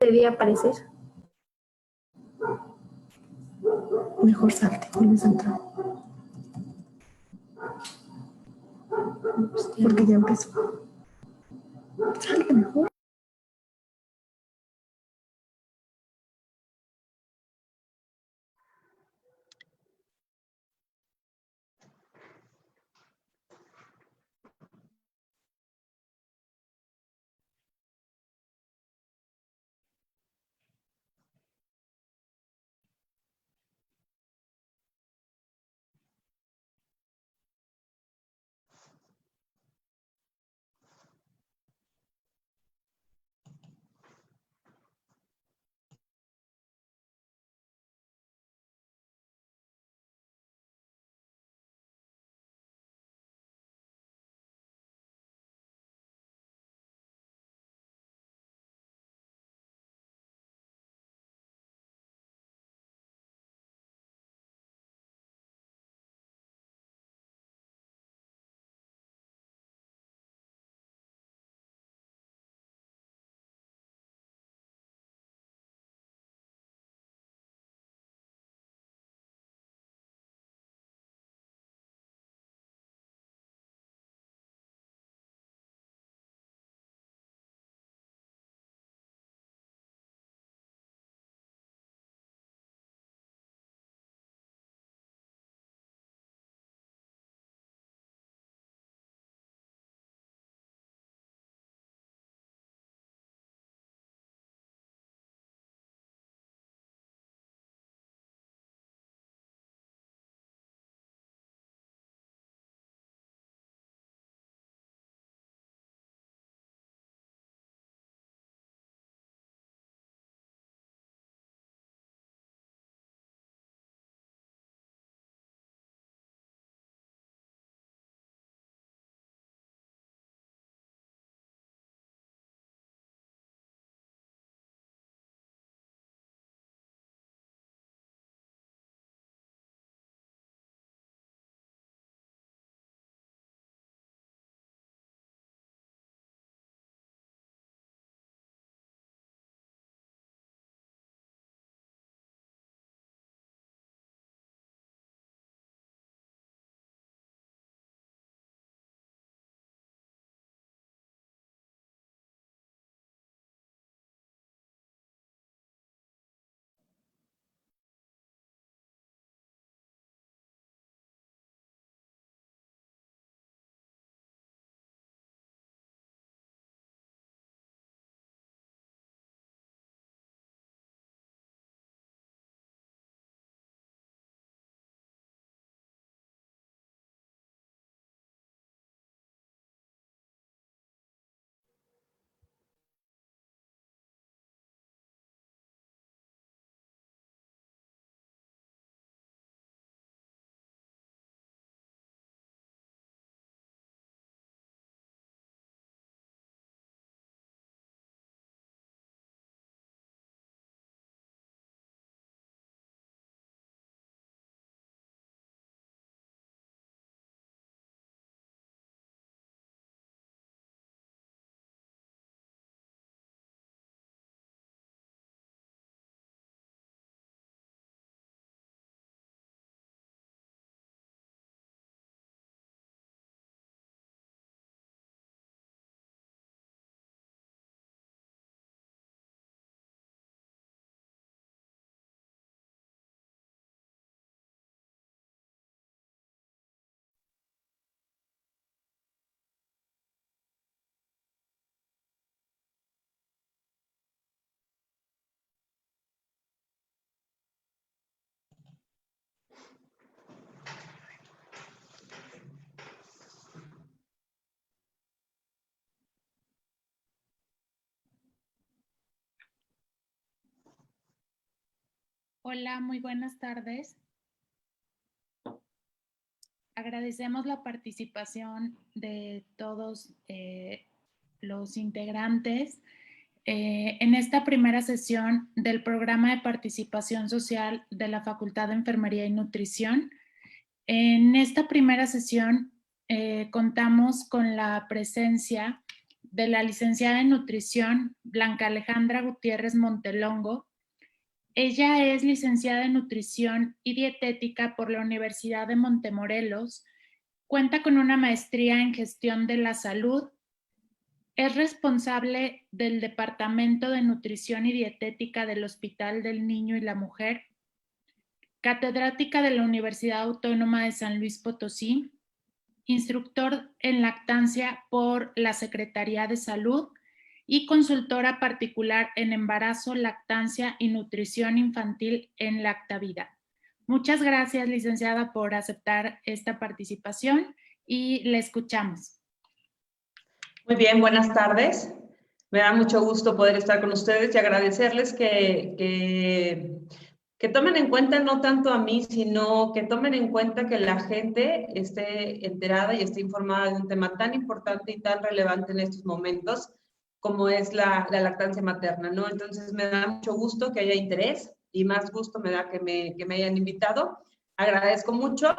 Debía aparecer. Mejor salte, vuelves a entrar. Porque ya empezó. Salte mejor. Hola, muy buenas tardes. Agradecemos la participación de todos los integrantes en esta primera sesión del programa de participación social de la Facultad de Enfermería y Nutrición. En esta primera sesión contamos con la presencia de la licenciada en nutrición Blanca Alejandra Gutiérrez Montelongo. Ella es licenciada en nutrición y dietética por la Universidad de Montemorelos, cuenta con una maestría en gestión de la salud, es responsable del Departamento de Nutrición y Dietética del Hospital del Niño y la Mujer, catedrática de la Universidad Autónoma de San Luis Potosí, instructor en lactancia por la Secretaría de Salud y consultora particular en embarazo, lactancia y nutrición infantil en Lactavida. Muchas gracias, licenciada, por aceptar esta participación y le escuchamos. Muy bien, buenas tardes. Me da mucho gusto poder estar con ustedes y agradecerles que tomen en cuenta no tanto a mí, sino que tomen en cuenta que la gente esté enterada y esté informada de un tema tan importante y tan relevante en estos momentos como es la lactancia materna, ¿no? Entonces me da mucho gusto que haya interés y más gusto me da que me hayan invitado. Agradezco mucho.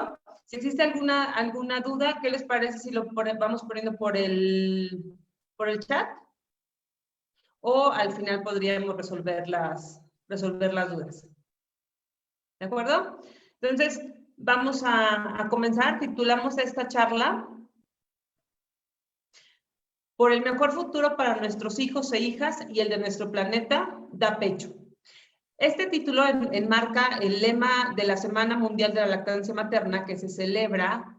Si existe alguna duda, ¿qué les parece si lo vamos poniendo por el chat? O al final podríamos resolver las dudas. ¿De acuerdo? Entonces, vamos a comenzar. Titulamos esta charla "Por el mejor futuro para nuestros hijos e hijas y el de nuestro planeta, da pecho". Este título enmarca el lema de la Semana Mundial de la Lactancia Materna, que se celebra,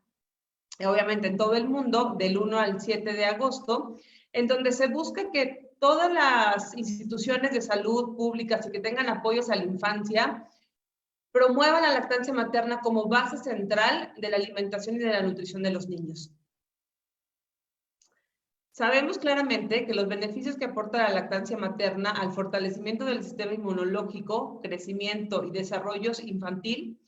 obviamente, en todo el mundo, del 1 al 7 de agosto, en donde se busca que todas las instituciones de salud públicas y que tengan apoyos a la infancia promuevan la lactancia materna como base central de la alimentación y de la nutrición de los niños. Sabemos claramente que los beneficios que aporta la lactancia materna al fortalecimiento del sistema inmunológico, crecimiento y desarrollo infantil,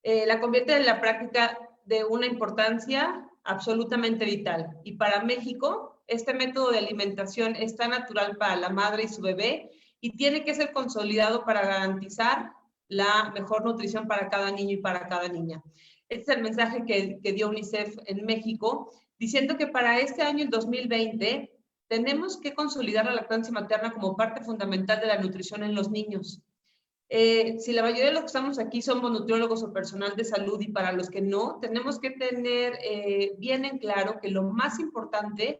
la convierte en la práctica de una importancia absolutamente vital. Y para México, este método de alimentación es tan natural para la madre y su bebé y tiene que ser consolidado para garantizar la mejor nutrición para cada niño y para cada niña. Este es el mensaje que dio UNICEF en México, diciendo que para este año, el 2020, tenemos que consolidar la lactancia materna como parte fundamental de la nutrición en los niños. Si la mayoría de los que estamos aquí somos nutriólogos o personal de salud, y para los que no, tenemos que tener bien en claro que lo más importante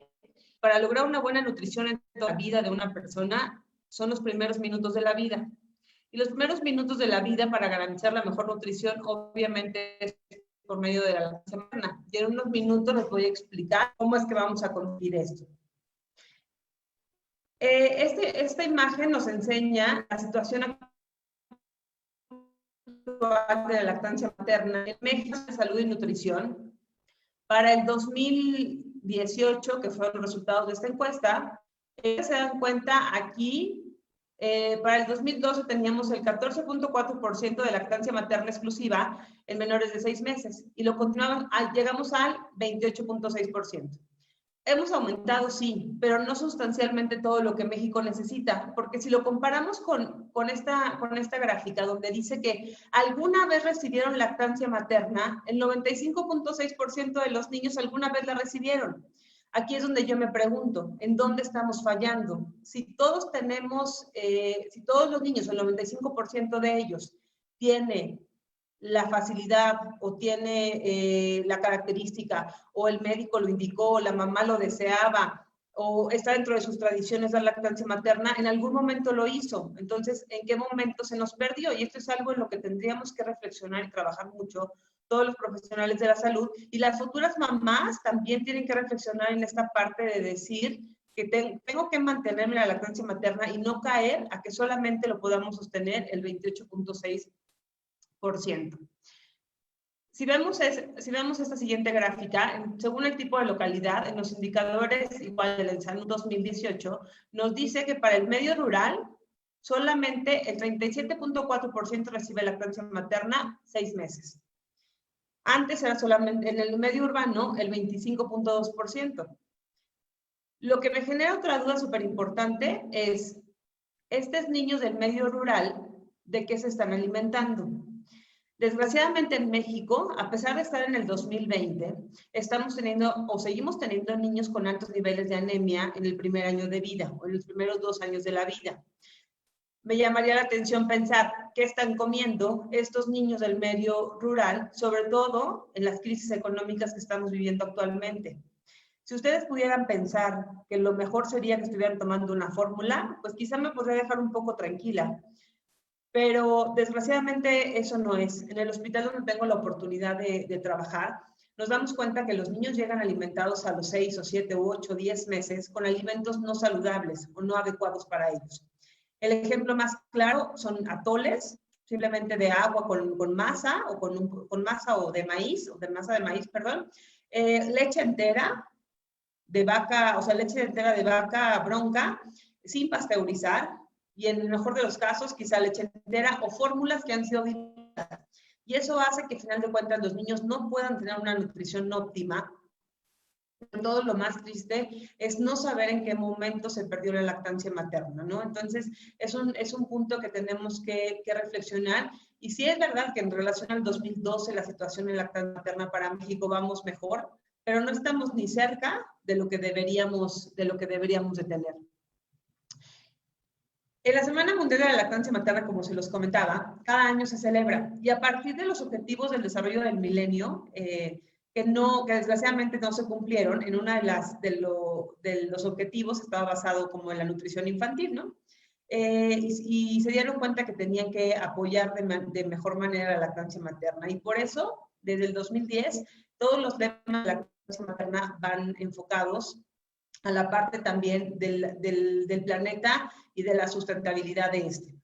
para lograr una buena nutrición en toda la vida de una persona son los primeros minutos de la vida. Y los primeros minutos de la vida para garantizar la mejor nutrición, obviamente, es por medio de la lactancia materna. Y en unos minutos les voy a explicar cómo es que vamos a conseguir esto. Esta imagen nos enseña la situación actual de la lactancia materna en México de Salud y Nutrición. Para el 2018, que fueron los resultados de esta encuesta, se dan cuenta aquí. Para el 2012 teníamos el 14.4% de lactancia materna exclusiva en menores de 6 meses y lo continuamos, llegamos al 28.6%. Hemos aumentado, sí, pero no sustancialmente todo lo que México necesita, porque si lo comparamos con esta gráfica donde dice que alguna vez recibieron lactancia materna, el 95.6% de los niños alguna vez la recibieron. Aquí es donde yo me pregunto, ¿en dónde estamos fallando? Si todos los niños, el 95% de ellos, tiene la facilidad o tiene la característica, o el médico lo indicó, o la mamá lo deseaba, o está dentro de sus tradiciones la lactancia materna, en algún momento lo hizo. Entonces, ¿en qué momento se nos perdió? Y esto es algo en lo que tendríamos que reflexionar y trabajar mucho todos los profesionales de la salud, y las futuras mamás también tienen que reflexionar en esta parte de decir que tengo que mantenerme la lactancia materna y no caer a que solamente lo podamos sostener el 28.6%. Si vemos esta siguiente gráfica, según el tipo de localidad, en los indicadores igual del ENSANUD 2018, nos dice que para el medio rural solamente el 37.4% recibe lactancia materna 6 meses. Antes era solamente en el medio urbano el 25.2%. Lo que me genera otra duda súper importante es, estos niños del medio rural, ¿de qué se están alimentando? Desgraciadamente en México, a pesar de estar en el 2020, estamos teniendo o seguimos teniendo niños con altos niveles de anemia en el primer año de vida o en los primeros 2 años de la vida. Me llamaría la atención pensar qué están comiendo estos niños del medio rural, sobre todo en las crisis económicas que estamos viviendo actualmente. Si ustedes pudieran pensar que lo mejor sería que estuvieran tomando una fórmula, pues quizá me podría dejar un poco tranquila. Pero desgraciadamente eso no es. En el hospital donde tengo la oportunidad de trabajar, nos damos cuenta que los niños llegan alimentados a los 6 o 7 u 8 o 10 meses con alimentos no saludables o no adecuados para ellos. El ejemplo más claro son atoles, simplemente de agua con masa o con masa o de maíz, perdón, leche entera de vaca, o sea, leche entera de vaca bronca, sin pasteurizar, y en el mejor de los casos, quizá leche entera o fórmulas que han sido dilatadas. Y eso hace que, al final de cuentas, los niños no puedan tener una nutrición óptima. Todo lo más triste es no saber en qué momento se perdió la lactancia materna, ¿no? Entonces, es un punto que tenemos que reflexionar. Y sí es verdad que en relación al 2012, la situación en lactancia materna para México vamos mejor, pero no estamos ni cerca de lo que deberíamos de tener. En la Semana Mundial de la Lactancia Materna, como se los comentaba, cada año se celebra y a partir de los objetivos del desarrollo del milenio, que desgraciadamente no se cumplieron, en una de los objetivos estaba basado como en la nutrición infantil, ¿no? Y se dieron cuenta que tenían que apoyar de mejor manera la lactancia materna. Y por eso, desde el 2010, todos los temas de la lactancia materna van enfocados a la parte también del planeta y de la sustentabilidad de este.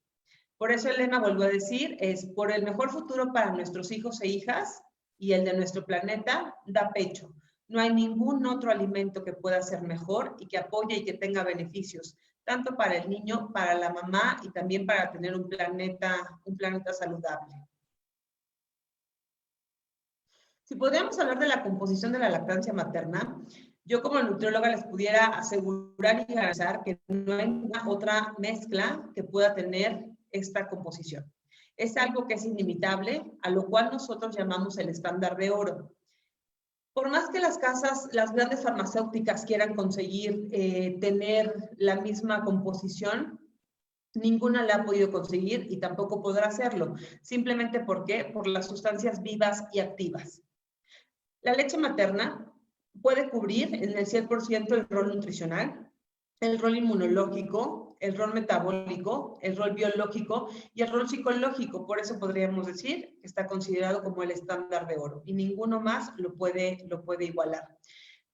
Por eso el lema, vuelvo a decir, es por el mejor futuro para nuestros hijos e hijas y el de nuestro planeta, da pecho. No hay ningún otro alimento que pueda ser mejor y que apoye y que tenga beneficios, tanto para el niño, para la mamá y también para tener un planeta saludable. Si podríamos hablar de la composición de la lactancia materna, yo como nutrióloga les pudiera asegurar y garantizar que no hay ninguna otra mezcla que pueda tener esta composición. Es algo que es inimitable, a lo cual nosotros llamamos el estándar de oro. Por más que las grandes farmacéuticas quieran conseguir tener la misma composición, ninguna la ha podido conseguir y tampoco podrá hacerlo. Simplemente ¿por qué? Por las sustancias vivas y activas. La leche materna puede cubrir en el 100% el rol nutricional, el rol inmunológico, el rol metabólico, el rol biológico y el rol psicológico. Por eso podríamos decir que está considerado como el estándar de oro y ninguno más lo puede igualar.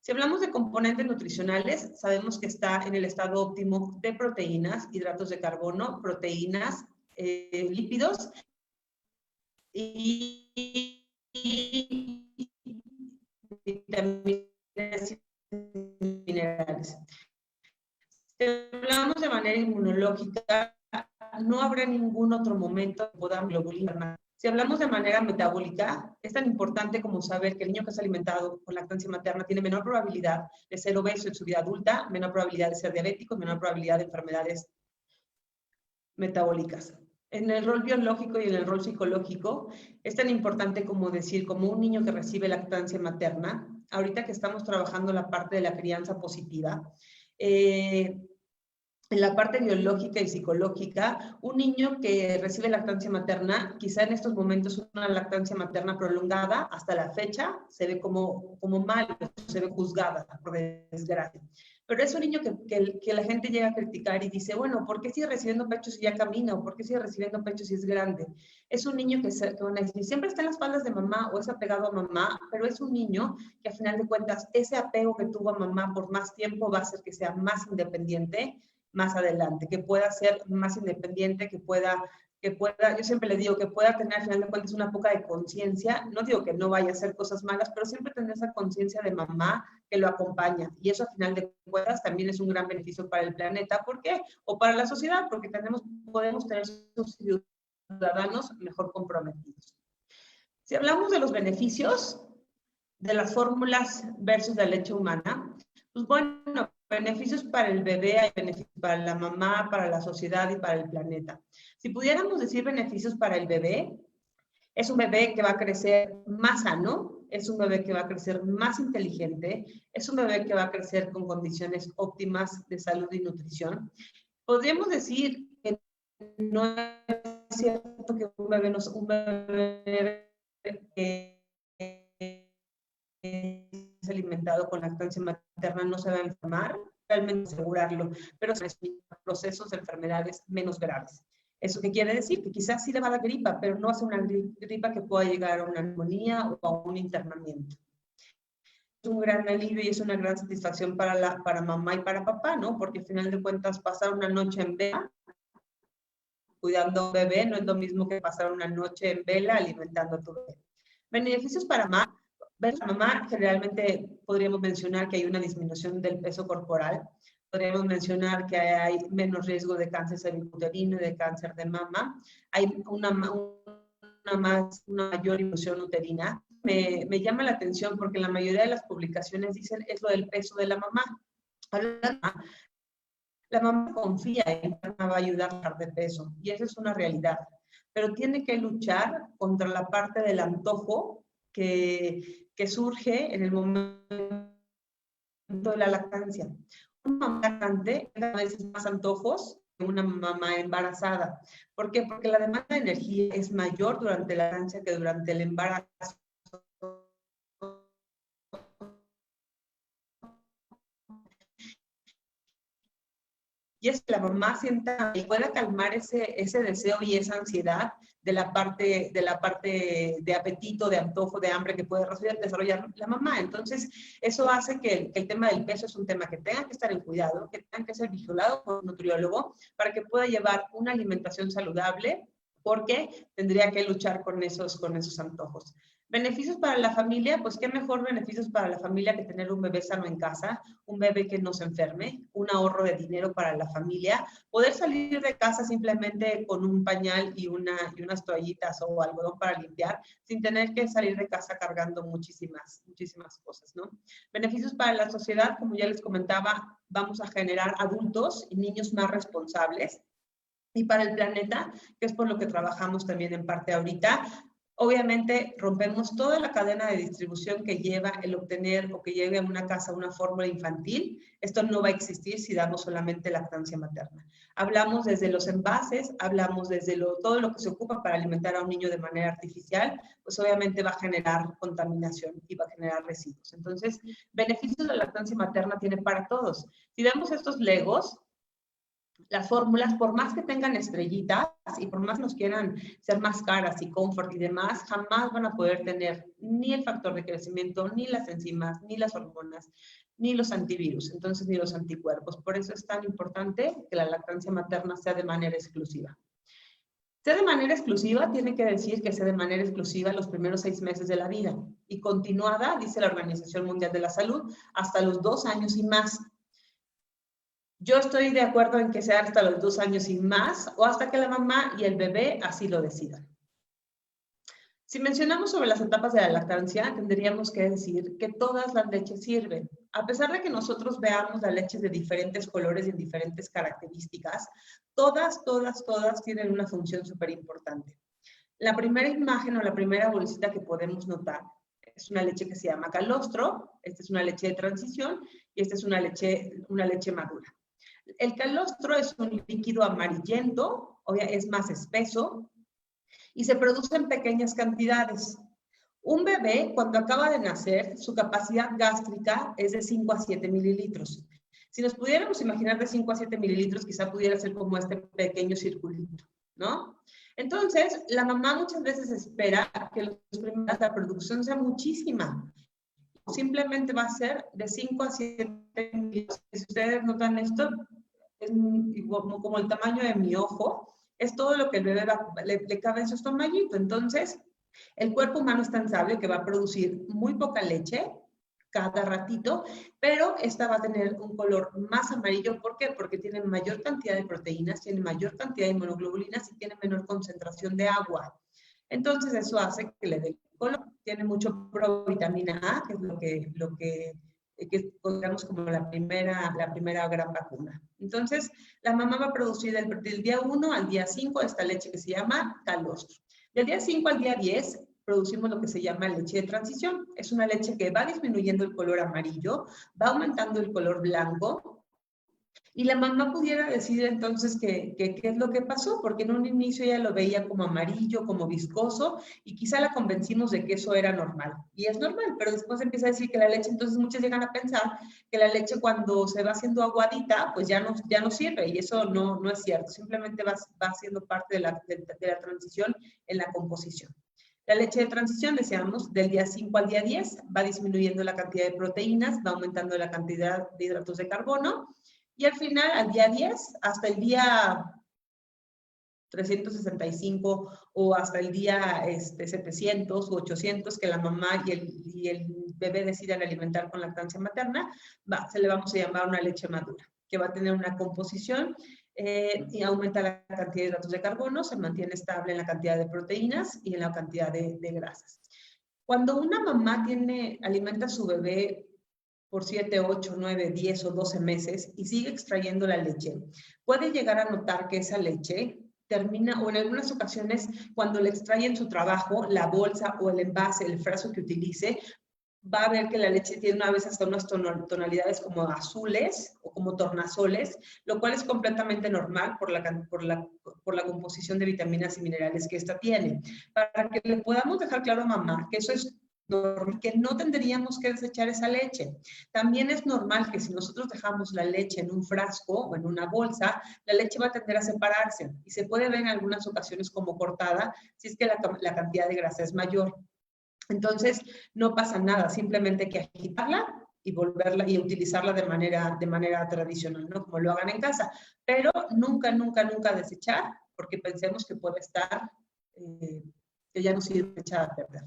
Si hablamos de componentes nutricionales, sabemos que está en el estado óptimo de proteínas, hidratos de carbono, proteínas, lípidos y vitaminas y minerales. Si hablamos de manera inmunológica, no habrá ningún otro momento que podamos globulina. Si hablamos de manera metabólica, es tan importante como saber que el niño que es alimentado con lactancia materna tiene menor probabilidad de ser obeso en su vida adulta, menor probabilidad de ser diabético, menor probabilidad de enfermedades metabólicas. En el rol biológico y en el rol psicológico, es tan importante como decir, como un niño que recibe lactancia materna, ahorita que estamos trabajando la parte de la crianza positiva, en la parte biológica y psicológica, un niño que recibe lactancia materna, quizá en estos momentos una lactancia materna prolongada, hasta la fecha, se ve como mal, se ve juzgada, por desgracia. Pero es un niño que la gente llega a criticar y dice, bueno, ¿por qué sigue recibiendo pecho si ya camina? ¿O por qué sigue recibiendo pecho si es grande? Es un niño que siempre está en las faldas de mamá o es apegado a mamá, pero es un niño que a final de cuentas ese apego que tuvo a mamá por más tiempo va a hacer que sea más independiente más adelante, que pueda ser más independiente, que pueda, yo siempre le digo, que pueda tener al final de cuentas una poca de conciencia, no digo que no vaya a hacer cosas malas, pero siempre tener esa conciencia de mamá que lo acompaña, y eso al final de cuentas también es un gran beneficio para el planeta, ¿por qué? O para la sociedad, porque podemos tener ciudadanos mejor comprometidos. Si hablamos de los beneficios de las fórmulas versus la leche humana, pues bueno, beneficios para el bebé, hay beneficios para la mamá, para la sociedad y para el planeta. Si pudiéramos decir beneficios para el bebé Es un bebé que va a crecer más sano, es un bebé que va a crecer más inteligente, es un bebé que va a crecer con condiciones óptimas de salud y nutrición. Podríamos decir que no es cierto que un bebé que es alimentado con lactancia materna no se va a enfermar, realmente asegurarlo, pero se procesos de enfermedades menos graves. ¿Eso qué quiere decir? Que quizás sí le va a dar gripa, pero no va a ser una gripa que pueda llegar a una neumonía o a un internamiento. Es un gran alivio y es una gran satisfacción para mamá y para papá, ¿no? Porque al final de cuentas pasar una noche en vela cuidando a un bebé no es lo mismo que pasar una noche en vela alimentando a tu bebé. Beneficios para mamá. Mamá, generalmente podríamos mencionar que hay una disminución del peso corporal. Podríamos mencionar que hay menos riesgo de cáncer cervicuterino y de cáncer de mama. Hay una mayor ilusión uterina. Me llama la atención porque la mayoría de las publicaciones dicen es lo del peso de la mamá. La mamá confía en que la mamá va a ayudar a bajar de peso y esa es una realidad. Pero tiene que luchar contra la parte del antojo que surge en el momento de la lactancia. Una mamá lactante a veces más antojos que una mamá embarazada. ¿Por qué? Porque la demanda de energía es mayor durante la lactancia que durante el embarazo. Y es que la mamá sienta y pueda calmar ese deseo y esa ansiedad de la parte de apetito, de antojo, de hambre que puede desarrollar la mamá. Entonces, eso hace que el tema del peso es un tema que tenga que estar en cuidado, que tenga que ser vigilado por un nutriólogo para que pueda llevar una alimentación saludable, porque tendría que luchar con esos antojos. ¿Beneficios para la familia? Pues qué mejor beneficios para la familia que tener un bebé sano en casa, un bebé que no se enferme, un ahorro de dinero para la familia, poder salir de casa simplemente con un pañal y unas toallitas o algodón para limpiar, sin tener que salir de casa cargando muchísimas cosas, ¿no? Beneficios para la sociedad, como ya les comentaba, vamos a generar adultos y niños más responsables. Y para el planeta, que es por lo que trabajamos también en parte ahorita, obviamente rompemos toda la cadena de distribución que lleva el obtener o que lleve a una casa una fórmula infantil. Esto no va a existir si damos solamente lactancia materna. Hablamos desde los envases, hablamos desde todo lo que se ocupa para alimentar a un niño de manera artificial, pues obviamente va a generar contaminación y va a generar residuos. Entonces, beneficios de la lactancia materna tiene para todos. Si vemos estos legos, las fórmulas, por más que tengan estrellitas y por más que nos quieran ser más caras y confort y demás, jamás van a poder tener ni el factor de crecimiento, ni las enzimas, ni las hormonas, ni los antivirus, entonces ni los anticuerpos. Por eso es tan importante que la lactancia materna sea de manera exclusiva. Sea de manera exclusiva tiene que decir que sea de manera exclusiva los primeros 6 meses de la vida y continuada, dice la Organización Mundial de la Salud, hasta los 2 años y más. Yo estoy de acuerdo en que sea hasta los 2 años y más, o hasta que la mamá y el bebé así lo decidan. Si mencionamos sobre las etapas de la lactancia, tendríamos que decir que todas las leches sirven. A pesar de que nosotros veamos las leches de diferentes colores y en diferentes características, todas tienen una función súper importante. La primera imagen o la primera bolsita que podemos notar es una leche que se llama calostro, esta es una leche de transición y esta es una leche madura. El calostro es un líquido amarillento, es más espeso y se produce en pequeñas cantidades. Un bebé, cuando acaba de nacer, su capacidad gástrica es de 5 a 7 mililitros. Si nos pudiéramos imaginar de 5 a 7 mililitros, quizá pudiera ser como este pequeño circulito, ¿no? Entonces, la mamá muchas veces espera que la producción sea muchísima. Simplemente va a ser de 5 a 7 mililitros. Si ustedes notan esto, es como el tamaño de mi ojo, es todo lo que el bebé le cabe en su estomallito. Entonces, el cuerpo humano es tan sabio que va a producir muy poca leche cada ratito, pero esta va a tener un color más amarillo. ¿Por qué? Porque tiene mayor cantidad de proteínas, tiene mayor cantidad de inmunoglobulinas y tiene menor concentración de agua. Entonces, eso hace que le dé color. Tiene mucho provitamina A, que es lo que digamos como la primera gran vacuna. Entonces, la mamá va a producir del día 1 al día 5 esta leche que se llama calostro. Del día 5 al día 10 producimos lo que se llama leche de transición. Es una leche que va disminuyendo el color amarillo, va aumentando el color blanco, y la mamá pudiera decir entonces qué es lo que pasó, porque en un inicio ella lo veía como amarillo, como viscoso, y quizá la convencimos de que eso era normal. Y es normal, pero después empieza a decir que la leche, entonces muchos llegan a pensar que la leche cuando se va haciendo aguadita, pues ya no sirve, y eso no es cierto. Simplemente va siendo parte de la transición en la composición. La leche de transición, decíamos, del día 5 al día 10, va disminuyendo la cantidad de proteínas, va aumentando la cantidad de hidratos de carbono, y al final, al día 10, hasta el día 365 o hasta el día 700 u 800 que la mamá y el bebé decidan alimentar con lactancia materna, se le vamos a llamar una leche madura, que va a tener una composición y aumenta la cantidad de hidratos de carbono, se mantiene estable en la cantidad de proteínas y en la cantidad de grasas. Cuando una mamá alimenta a su bebé por 7, 8, 9, 10 o 12 meses y sigue extrayendo la leche, puede llegar a notar que esa leche termina, o en algunas ocasiones, cuando le extraen su trabajo, la bolsa o el envase, el frasco que utilice, va a ver que la leche tiene a veces hasta unas tonalidades como azules o como tornasoles, lo cual es completamente normal por la composición de vitaminas y minerales que esta tiene. Para que le podamos dejar claro a mamá que eso es normal, que no tendríamos que desechar esa leche. También es normal que si nosotros dejamos la leche en un frasco o en una bolsa, la leche va a tender a separarse y se puede ver en algunas ocasiones como cortada si es que la cantidad de grasa es mayor. Entonces, no pasa nada, simplemente hay que agitarla y volverla y utilizarla de manera tradicional, ¿no? Como lo hagan en casa. Pero nunca, nunca, nunca desechar, porque pensemos que puede estar, que ya no sirve, echada a perder.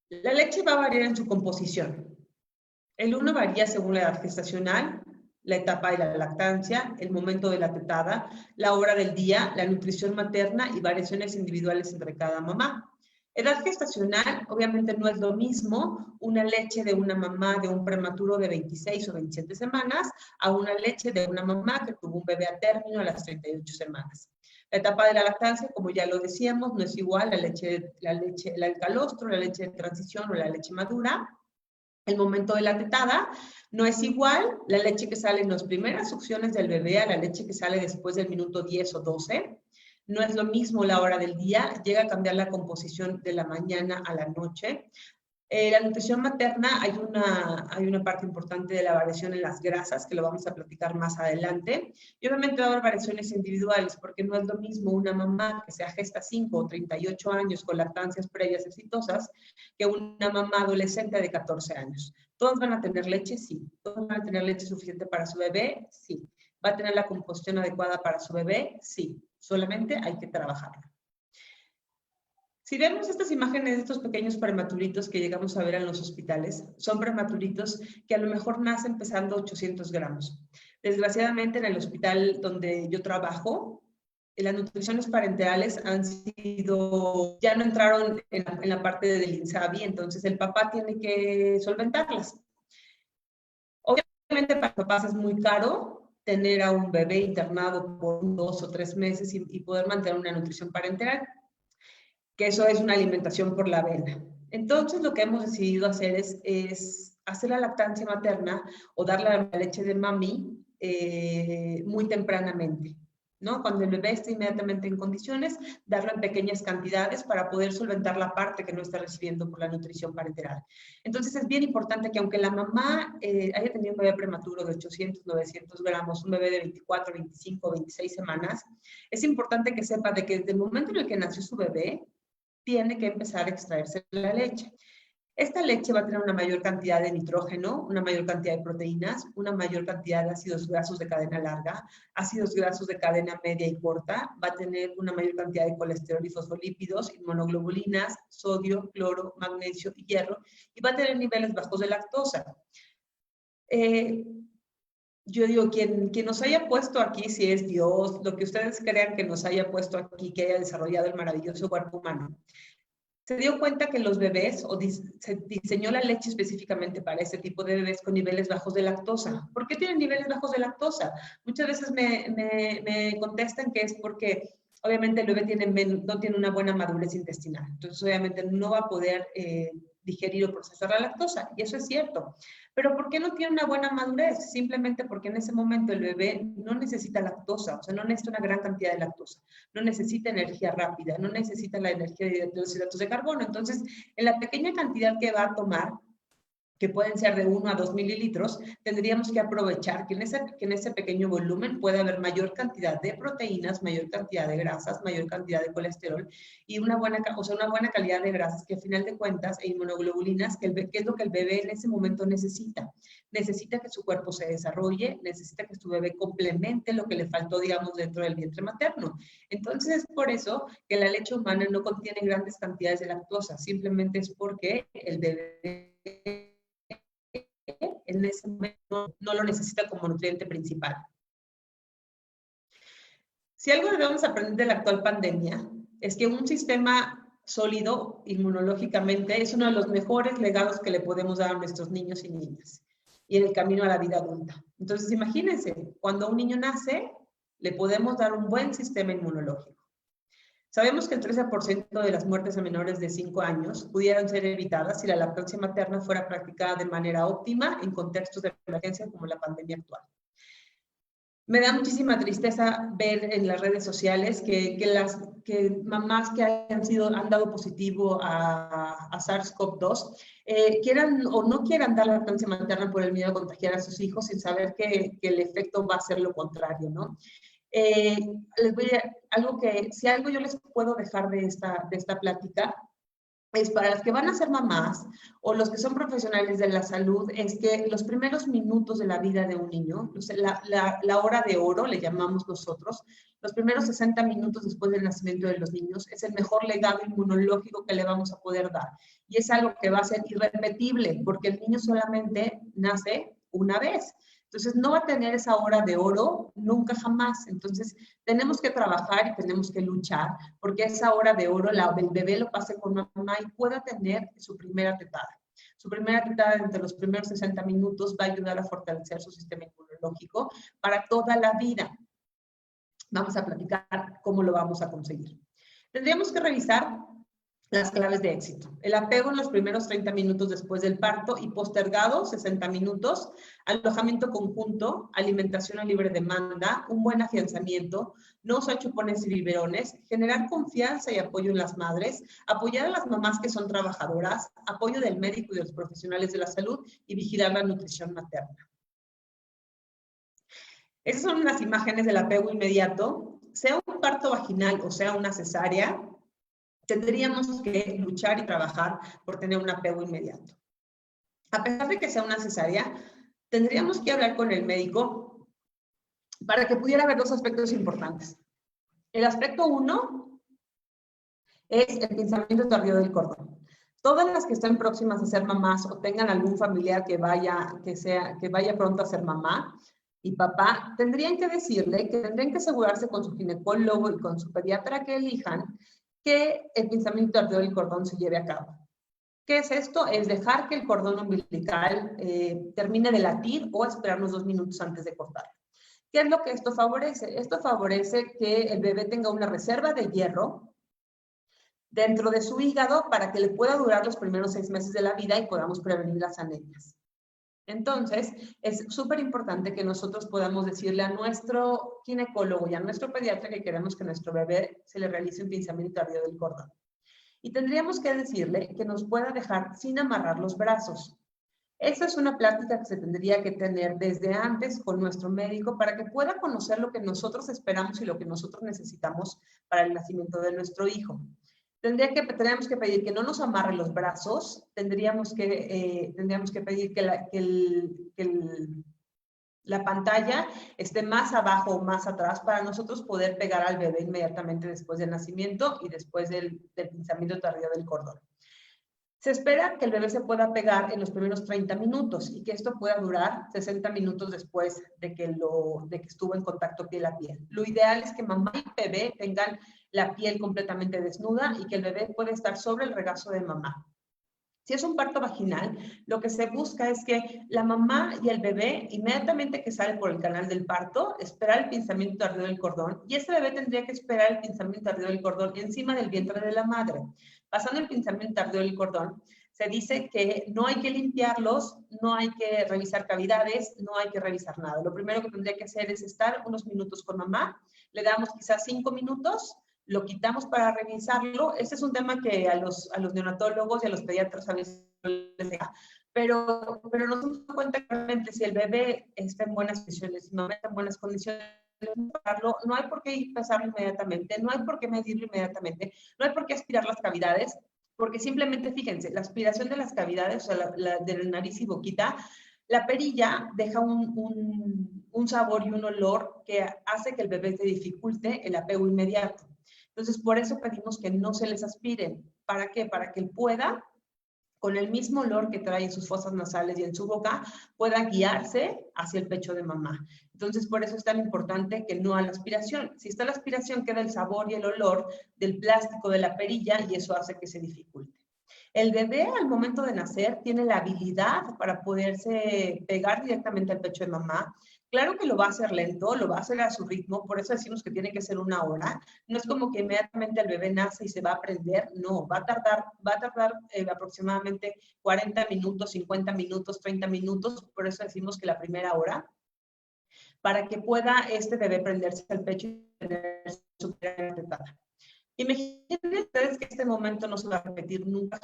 La leche va a variar en su composición. El 1 varía según la edad gestacional, la etapa de la lactancia, el momento de la tetada, la hora del día, la nutrición materna y variaciones individuales entre cada mamá. Edad gestacional, obviamente no es lo mismo una leche de una mamá de un prematuro de 26 o 27 semanas a una leche de una mamá que tuvo un bebé a término a las 38 semanas. La etapa de la lactancia, como ya lo decíamos, no es igual el calostro, la leche de transición o la leche madura. El momento de la tetada no es igual la leche que sale en las primeras succiones del bebé a la leche que sale después del minuto 10 o 12. No es lo mismo la hora del día, llega a cambiar la composición de la mañana a la noche. La nutrición materna, hay una parte importante de la variación en las grasas, que lo vamos a platicar más adelante. Y obviamente va a haber variaciones individuales, porque no es lo mismo una mamá que se gesta 5 o 38 años con lactancias previas exitosas que una mamá adolescente de 14 años. ¿Todos van a tener leche? Sí. ¿Todos van a tener leche suficiente para su bebé? Sí. ¿Va a tener la composición adecuada para su bebé? Sí. Solamente hay que trabajarlo. Si vemos estas imágenes de estos pequeños prematuritos que llegamos a ver en los hospitales, son prematuritos que a lo mejor nacen pesando 800 gramos. Desgraciadamente, en el hospital donde yo trabajo, las nutriciones parenterales ya no entraron en la parte del INSABI, entonces el papá tiene que solventarlas. Obviamente para los papás es muy caro tener a un bebé internado por 2 o 3 meses y poder mantener una nutrición parenteral, que eso es una alimentación por la vena. Entonces, lo que hemos decidido hacer es hacer la lactancia materna o darle la leche de mami muy tempranamente, ¿no? Cuando el bebé esté inmediatamente en condiciones, darlo en pequeñas cantidades para poder solventar la parte que no está recibiendo por la nutrición parenteral. Entonces, es bien importante que aunque la mamá haya tenido un bebé prematuro de 800, 900 gramos, un bebé de 24, 25, 26 semanas, es importante que sepa de que desde el momento en el que nació su bebé, tiene que empezar a extraerse la leche. Esta leche va a tener una mayor cantidad de nitrógeno, una mayor cantidad de proteínas, una mayor cantidad de ácidos grasos de cadena larga, ácidos grasos de cadena media y corta, va a tener una mayor cantidad de colesterol y fosfolípidos, inmunoglobulinas, sodio, cloro, magnesio y hierro, y va a tener niveles bajos de lactosa. Yo digo, quien nos haya puesto aquí, si es Dios, lo que ustedes crean que nos haya puesto aquí, que haya desarrollado el maravilloso cuerpo humano, se dio cuenta que los bebés, se diseñó la leche específicamente para ese tipo de bebés con niveles bajos de lactosa. ¿Por qué tienen niveles bajos de lactosa? Muchas veces me contestan que es porque obviamente el bebé no tiene una buena madurez intestinal, entonces obviamente no va a poder digerir o procesar la lactosa, y eso es cierto. Pero ¿por qué no tiene una buena madurez? Simplemente porque en ese momento el bebé no necesita lactosa, o sea, no necesita una gran cantidad de lactosa, no necesita energía rápida, no necesita la energía de los hidratos de carbono. Entonces, en la pequeña cantidad que va a tomar, que pueden ser de 1 a 2 mililitros, tendríamos que aprovechar que en ese pequeño volumen puede haber mayor cantidad de proteínas, mayor cantidad de grasas, mayor cantidad de colesterol y una buena calidad de grasas que al final de cuentas, e inmunoglobulinas, que es lo que el bebé en ese momento necesita. Necesita que su cuerpo se desarrolle, necesita que su bebé complemente lo que le faltó, digamos, dentro del vientre materno. Entonces, es por eso que la leche humana no contiene grandes cantidades de lactosa, simplemente es porque el bebé en ese momento no lo necesita como nutriente principal. Si algo debemos aprender de la actual pandemia es que un sistema sólido inmunológicamente es uno de los mejores legados que le podemos dar a nuestros niños y niñas y en el camino a la vida adulta. Entonces, imagínense, cuando un niño nace, le podemos dar un buen sistema inmunológico. Sabemos que el 13% de las muertes a menores de 5 años pudieran ser evitadas si la lactancia materna fuera practicada de manera óptima en contextos de emergencia como la pandemia actual. Me da muchísima tristeza ver en las redes sociales que mamás que han dado positivo a SARS-CoV-2 quieran o no quieran dar lactancia materna por el miedo a contagiar a sus hijos sin saber que el efecto va a ser lo contrario, ¿no? Les voy a, si algo yo les puedo dejar de esta plática es para las que van a ser mamás o los que son profesionales de la salud, es que los primeros minutos de la vida de un niño, la hora de oro, le llamamos nosotros, los primeros 60 minutos después del nacimiento de los niños, es el mejor legado inmunológico que le vamos a poder dar. Y es algo que va a ser irrepetible, porque el niño solamente nace una vez. Entonces, no va a tener esa hora de oro nunca jamás. Entonces, tenemos que trabajar y tenemos que luchar porque esa hora de oro el bebé lo pase con mamá y pueda tener su primera tetada. Su primera tetada entre los primeros 60 minutos va a ayudar a fortalecer su sistema inmunológico para toda la vida. Vamos a platicar cómo lo vamos a conseguir. Tendríamos que revisar las claves de éxito. El apego en los primeros 30 minutos después del parto y postergado 60 minutos, alojamiento conjunto, alimentación a libre demanda, un buen afianzamiento, no usar chupones y biberones, generar confianza y apoyo en las madres, apoyar a las mamás que son trabajadoras, apoyo del médico y de los profesionales de la salud y vigilar la nutrición materna. Esas son unas imágenes del apego inmediato. Sea un parto vaginal o sea una cesárea, tendríamos que luchar y trabajar por tener un apego inmediato. A pesar de que sea una cesárea, tendríamos que hablar con el médico para que pudiera ver dos aspectos importantes. El aspecto 1 es el pinzamiento tardío del cordón. Todas las que estén próximas a ser mamás o tengan algún familiar que vaya pronto a ser mamá y papá, tendrían que decirle que tendrían que asegurarse con su ginecólogo y con su pediatra que elijan que el pinzamiento tardío del cordón se lleve a cabo. ¿Qué es esto? Es dejar que el cordón umbilical termine de latir o esperarnos 2 minutos antes de cortarlo. ¿Qué es lo que esto favorece? Esto favorece que el bebé tenga una reserva de hierro dentro de su hígado para que le pueda durar los primeros 6 meses de la vida y podamos prevenir las anemias. Entonces, es súper importante que nosotros podamos decirle a nuestro ginecólogo y a nuestro pediatra que queremos que nuestro bebé se le realice un pinzamiento tardío del cordón. Y tendríamos que decirle que nos pueda dejar sin amarrar los brazos. Esa es una plática que se tendría que tener desde antes con nuestro médico para que pueda conocer lo que nosotros esperamos y lo que nosotros necesitamos para el nacimiento de nuestro hijo. Tendríamos que pedir que no nos amarre los brazos, tendríamos que pedir que la pantalla esté más abajo o más atrás para nosotros poder pegar al bebé inmediatamente después del nacimiento y después del pinzamiento tardío del cordón. Se espera que el bebé se pueda pegar en los primeros 30 minutos y que esto pueda durar 60 minutos después de que estuvo en contacto piel a piel. Lo ideal es que mamá y bebé tengan la piel completamente desnuda y que el bebé pueda estar sobre el regazo de mamá. Si es un parto vaginal, lo que se busca es que la mamá y el bebé, inmediatamente que sale por el canal del parto, espera el pinzamiento tardío del cordón, y este bebé tendría que esperar el pinzamiento tardío del cordón encima del vientre de la madre. Pasando el pinzamiento tardío del cordón, se dice que no hay que limpiarlos, no hay que revisar cavidades, no hay que revisar nada. Lo primero que tendría que hacer es estar unos minutos con mamá, le damos quizás 5 minutos, lo quitamos para revisarlo. Este es un tema que a los neonatólogos y a los pediatras a veces les deja. Pero nos damos cuenta que realmente si el bebé está en buenas condiciones, si mamá está en buenas condiciones, no hay por qué pesarlo inmediatamente, no hay por qué medirlo inmediatamente, no hay por qué aspirar las cavidades, porque simplemente, fíjense, la aspiración de las cavidades, o sea, la de la nariz y boquita, la perilla deja un sabor y un olor que hace que el bebé se dificulte el apego inmediato. Entonces, por eso pedimos que no se les aspiren. ¿Para qué? Para que él pueda, con el mismo olor que trae en sus fosas nasales y en su boca, pueda guiarse hacia el pecho de mamá. Entonces, por eso es tan importante que no a la aspiración. Si está la aspiración, queda el sabor y el olor del plástico de la perilla y eso hace que se dificulte. El bebé al momento de nacer tiene la habilidad para poderse pegar directamente al pecho de mamá. Claro que lo va a hacer lento, lo va a hacer a su ritmo, por eso decimos que tiene que ser 1 hora. No es como que inmediatamente el bebé nace y se va a aprender, no, va a tardar aproximadamente 40 minutos, 50 minutos, 30 minutos, por eso decimos que la primera hora, para que pueda este bebé prenderse al pecho y tener su primera apretada. Imaginen ustedes que este momento no se va a repetir nunca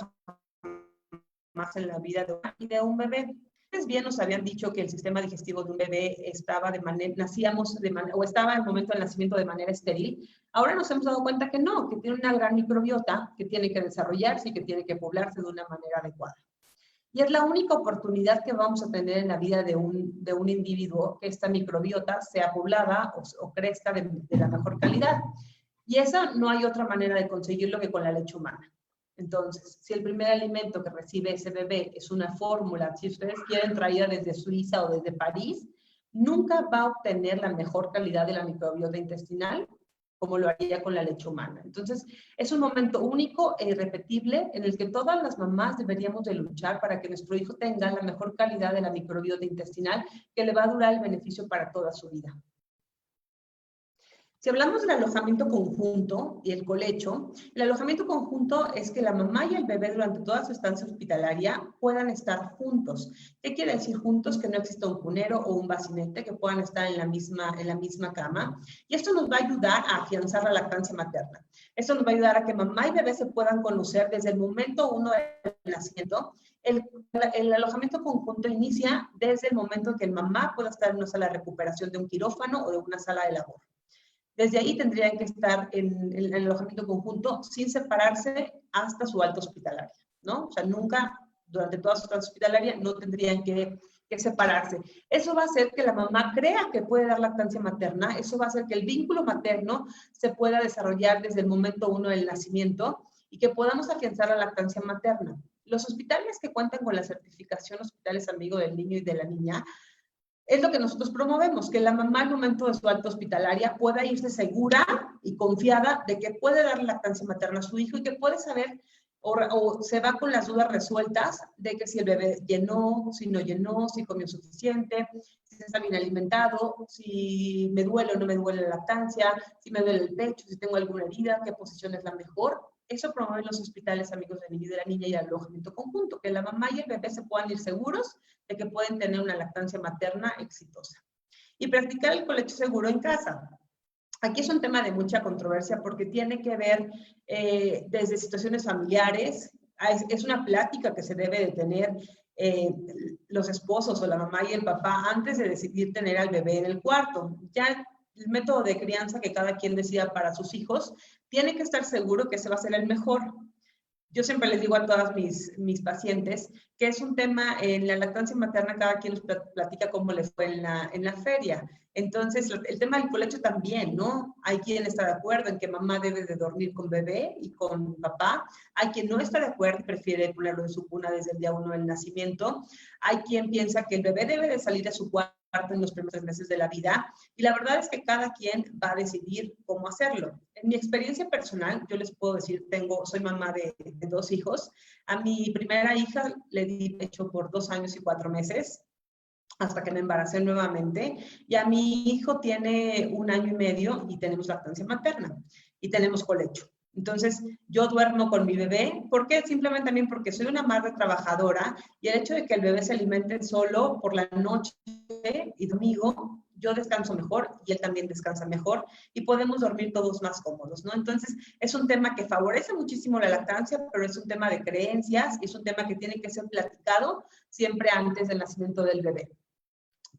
más en la vida de un bebé. Ustedes bien nos habían dicho que el sistema digestivo de un bebé estaba estaba en el momento del nacimiento de manera estéril. Ahora nos hemos dado cuenta que no, que tiene una gran microbiota que tiene que desarrollarse y que tiene que poblarse de una manera adecuada. Y es la única oportunidad que vamos a tener en la vida de un individuo que esta microbiota sea poblada o crezca de la mejor calidad. Y eso no hay otra manera de conseguirlo que con la leche humana. Entonces, si el primer alimento que recibe ese bebé es una fórmula, si ustedes quieren, traída desde Suiza o desde París, nunca va a obtener la mejor calidad de la microbiota intestinal como lo haría con la leche humana. Entonces, es un momento único e irrepetible en el que todas las mamás deberíamos de luchar para que nuestro hijo tenga la mejor calidad de la microbiota intestinal que le va a durar el beneficio para toda su vida. Si hablamos del alojamiento conjunto y el colecho, el alojamiento conjunto es que la mamá y el bebé durante toda su estancia hospitalaria puedan estar juntos. ¿Qué quiere decir juntos? Que no exista un cunero o un bacinete, que puedan estar en la misma cama. Y esto nos va a ayudar a afianzar la lactancia materna. Esto nos va a ayudar a que mamá y bebé se puedan conocer desde el momento 1 del nacimiento. El alojamiento conjunto inicia desde el momento en que el mamá pueda estar en una sala de recuperación de un quirófano o de una sala de labor. Desde ahí tendrían que estar en el alojamiento conjunto sin separarse hasta su alta hospitalaria, ¿no? O sea, nunca, durante toda su estancia hospitalaria, no tendrían que separarse. Eso va a hacer que la mamá crea que puede dar lactancia materna, eso va a hacer que el vínculo materno se pueda desarrollar desde el momento 1 del nacimiento y que podamos afianzar la lactancia materna. Los hospitales que cuentan con la certificación Hospitales Amigo del Niño y de la Niña, es lo que nosotros promovemos, que la mamá al momento de su alta hospitalaria pueda irse segura y confiada de que puede dar lactancia materna a su hijo y que puede saber o se va con las dudas resueltas de que si el bebé llenó, si no llenó, si comió suficiente, si está bien alimentado, si me duele o no me duele la lactancia, si me duele el pecho, si tengo alguna herida, qué posición es la mejor. Eso promueven los hospitales Amigos del Niño y de la Niña y el alojamiento conjunto, que la mamá y el bebé se puedan ir seguros de que pueden tener una lactancia materna exitosa. Y practicar el colecho seguro en casa. Aquí es un tema de mucha controversia porque tiene que ver desde situaciones familiares, es una plática que se debe de tener los esposos o la mamá y el papá antes de decidir tener al bebé en el cuarto. Ya el método de crianza que cada quien decida para sus hijos, tiene que estar seguro que ese va a ser el mejor. Yo siempre les digo a todas mis pacientes que es un tema en la lactancia materna, cada quien nos platica cómo le fue en la feria. Entonces, el tema del colecho también, ¿no? Hay quien está de acuerdo en que mamá debe de dormir con bebé y con papá. Hay quien no está de acuerdo y prefiere ponerlo en su cuna desde el día 1 del nacimiento. Hay quien piensa que el bebé debe de salir de su cuarto en los primeros 3 meses de la vida. Y la verdad es que cada quien va a decidir cómo hacerlo. En mi experiencia personal, yo les puedo decir, soy mamá de 2 hijos. A mi primera hija le di pecho por 2 años y 4 meses, hasta que me embaracé nuevamente. Y a mi hijo tiene 1 año y medio y tenemos lactancia materna y tenemos colecho. Entonces, yo duermo con mi bebé. ¿Por qué? Simplemente también porque soy una madre trabajadora y el hecho de que el bebé se alimente solo por la noche y domingo, yo descanso mejor y él también descansa mejor y podemos dormir todos más cómodos, ¿no? Entonces, es un tema que favorece muchísimo la lactancia, pero es un tema de creencias y es un tema que tiene que ser platicado siempre antes del nacimiento del bebé.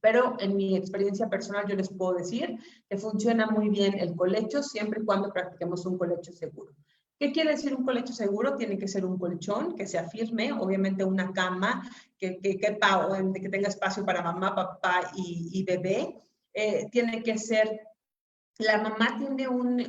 Pero en mi experiencia personal yo les puedo decir que funciona muy bien el colecho siempre y cuando practiquemos un colecho seguro. ¿Qué quiere decir un colecho seguro? Tiene que ser un colchón que sea firme, obviamente una cama que tenga espacio para mamá, papá y bebé. Tiene que ser, la mamá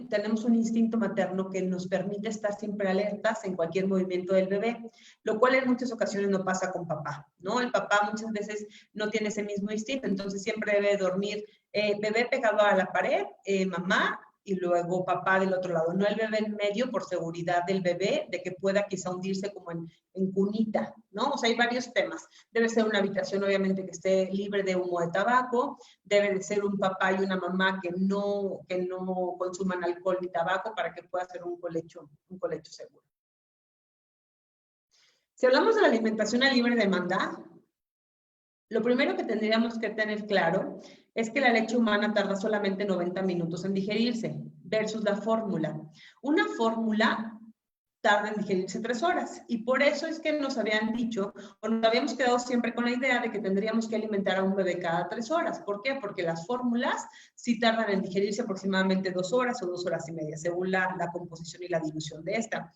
tenemos un instinto materno que nos permite estar siempre alertas en cualquier movimiento del bebé, lo cual en muchas ocasiones no pasa con papá, ¿no? El papá muchas veces no tiene ese mismo instinto, entonces siempre debe dormir bebé pegado a la pared, mamá, y luego papá del otro lado, no el bebé en medio por seguridad del bebé, de que pueda quizá hundirse como en cunita, ¿no? O sea, hay varios temas. Debe ser una habitación, obviamente, que esté libre de humo de tabaco, debe de ser un papá y una mamá que no consuman alcohol ni tabaco para que pueda ser un colecho seguro. Si hablamos de la alimentación a libre demanda, lo primero que tendríamos que tener claro es que la leche humana tarda solamente 90 minutos en digerirse versus la fórmula. Una fórmula tarda en digerirse 3 horas y por eso es que nos habían dicho o nos habíamos quedado siempre con la idea de que tendríamos que alimentar a un bebé cada 3 horas. ¿Por qué? Porque las fórmulas sí tardan en digerirse aproximadamente 2 horas o 2 horas y media según la composición y la dilución de esta.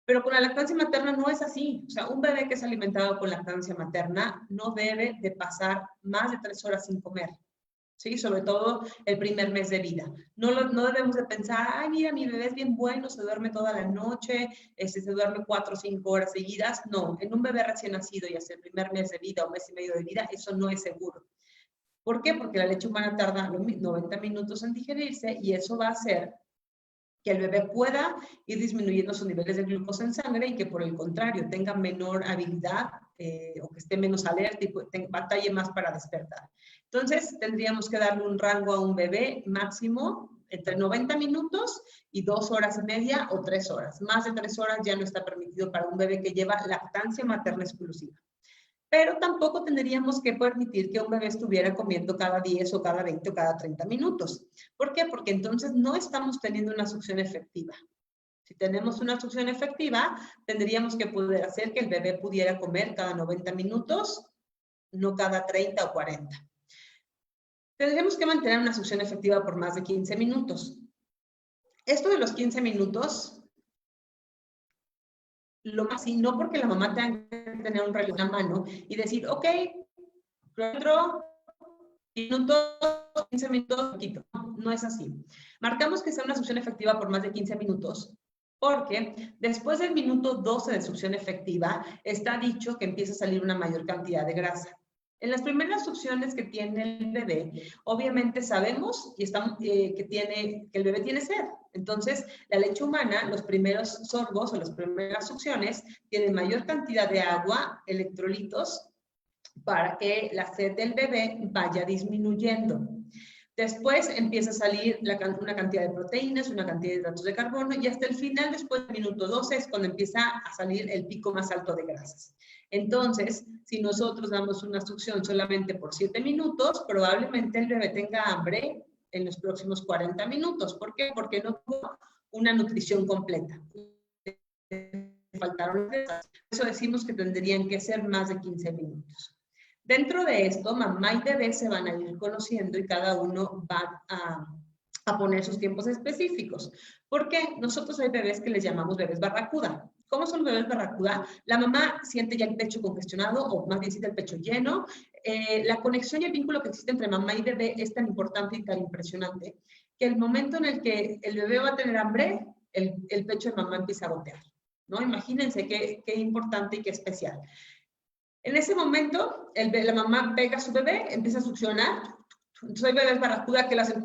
Pero con la lactancia materna no es así. O sea, un bebé que es alimentado con lactancia materna no debe de pasar más de 3 horas sin comer. ¿Sí? Sobre todo el primer mes de vida. No debemos de pensar, ay, mira, mi bebé es bien bueno, se duerme toda la noche, se duerme 4 o 5 horas seguidas. No, en un bebé recién nacido y hasta el primer mes de vida o mes y medio de vida, eso no es seguro. ¿Por qué? Porque la leche humana tarda 90 minutos en digerirse y eso va a hacer que el bebé pueda ir disminuyendo sus niveles de glucosa en sangre y que por el contrario tenga menor habilidad o que esté menos alerta y batalle más para despertar. Entonces tendríamos que darle un rango a un bebé máximo entre 90 minutos y 2 horas y media o 3 horas. Más de 3 horas ya no está permitido para un bebé que lleva lactancia materna exclusiva. Pero tampoco tendríamos que permitir que un bebé estuviera comiendo cada 10 o cada 20 o cada 30 minutos. ¿Por qué? Porque entonces no estamos teniendo una succión efectiva. Si tenemos una succión efectiva, tendríamos que poder hacer que el bebé pudiera comer cada 90 minutos, no cada 30 o 40. Tendríamos que mantener una succión efectiva por más de 15 minutos. Esto de los 15 minutos, lo más, y no porque la mamá tenga que tener un reloj en la mano y decir, ok, 4 minutos, 15 minutos, poquito. No es así. Marcamos que sea una succión efectiva por más de 15 minutos, porque después del minuto 12 de succión efectiva, está dicho que empieza a salir una mayor cantidad de grasa. En las primeras succiones que tiene el bebé, obviamente sabemos que el bebé tiene sed. Entonces, la leche humana, los primeros sorbos o las primeras succiones, tienen mayor cantidad de agua, electrolitos, para que la sed del bebé vaya disminuyendo. Después empieza a salir una cantidad de proteínas, una cantidad de hidratos de carbono y hasta el final, después del minuto 12, es cuando empieza a salir el pico más alto de grasas. Entonces, si nosotros damos una succión solamente por 7 minutos, probablemente el bebé tenga hambre en los próximos 40 minutos. ¿Por qué? Porque no tuvo una nutrición completa. Faltaron grasas. Por eso decimos que tendrían que ser más de 15 minutos. Dentro de esto, mamá y bebé se van a ir conociendo y cada uno va a poner sus tiempos específicos. Porque nosotros hay bebés que les llamamos bebés barracuda. ¿Cómo son los bebés barracuda? La mamá siente ya el pecho congestionado, o más bien siente el pecho lleno. La conexión y el vínculo que existe entre mamá y bebé es tan importante y tan impresionante que el momento en el que el bebé va a tener hambre, el pecho de mamá empieza a gotear, ¿no? Imagínense qué importante y qué especial. En ese momento, la mamá pega a su bebé, empieza a succionar. Entonces hay bebés barracuda que lo hacen...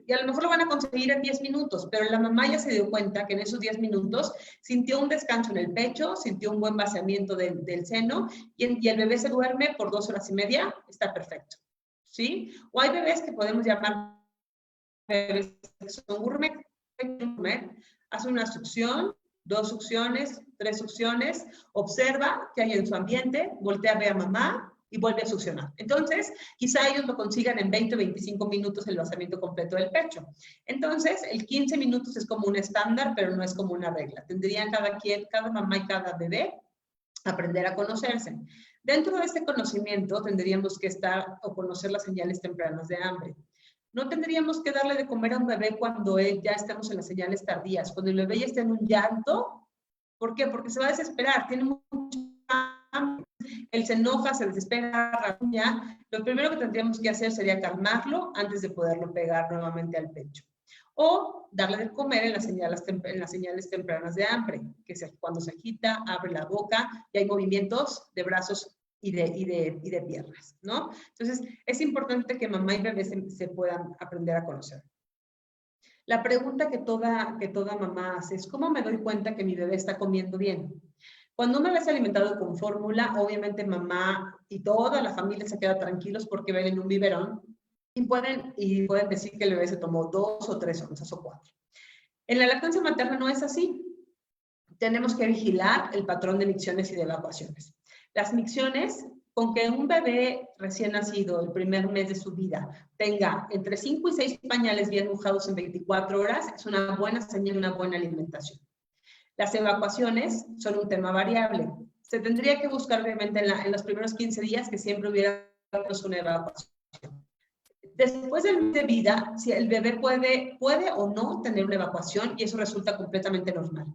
Y a lo mejor lo van a conseguir en 10 minutos, pero la mamá ya se dio cuenta que en esos 10 minutos sintió un descanso en el pecho, sintió un buen vaciamiento del seno y el bebé se duerme por 2 horas y media, está perfecto, ¿sí? O hay bebés que podemos llamar bebés que son gourmet, hace una succión, 2 succiones, 3 succiones, observa qué hay en su ambiente, voltea a ver a mamá, y vuelve a succionar. Entonces, quizá ellos lo consigan en 20 o 25 minutos el vaciamiento completo del pecho. Entonces, el 15 minutos es como un estándar, pero no es como una regla. Tendrían cada mamá y cada bebé aprender a conocerse. Dentro de este conocimiento tendríamos que estar o conocer las señales tempranas de hambre. No tendríamos que darle de comer a un bebé cuando ya estamos en las señales tardías, cuando el bebé ya está en un llanto. ¿Por qué? Porque se va a desesperar, tiene mucho hambre. Él se enoja, se desespera, rajuña. Lo primero que tendríamos que hacer sería calmarlo antes de poderlo pegar nuevamente al pecho. O darle de comer en las señales tempranas de hambre, que es cuando se agita, abre la boca y hay movimientos de brazos y de piernas, ¿no? Entonces, es importante que mamá y bebé se puedan aprender a conocer. La pregunta que toda mamá hace es, ¿cómo me doy cuenta que mi bebé está comiendo bien? Cuando un bebé es alimentado con fórmula, obviamente mamá y toda la familia se queda tranquilos porque ven en un biberón y pueden decir que el bebé se tomó 2 o 3 onzas o 4. En la lactancia materna no es así. Tenemos que vigilar el patrón de micciones y de evacuaciones. Las micciones, con que un bebé recién nacido, el primer mes de su vida, tenga entre 5 y 6 pañales bien mojados en 24 horas, es una buena señal de una buena alimentación. Las evacuaciones son un tema variable. Se tendría que buscar, obviamente, en los primeros 15 días que siempre hubiera una evacuación. Después del mes de vida, si el bebé puede o no tener una evacuación, y eso resulta completamente normal.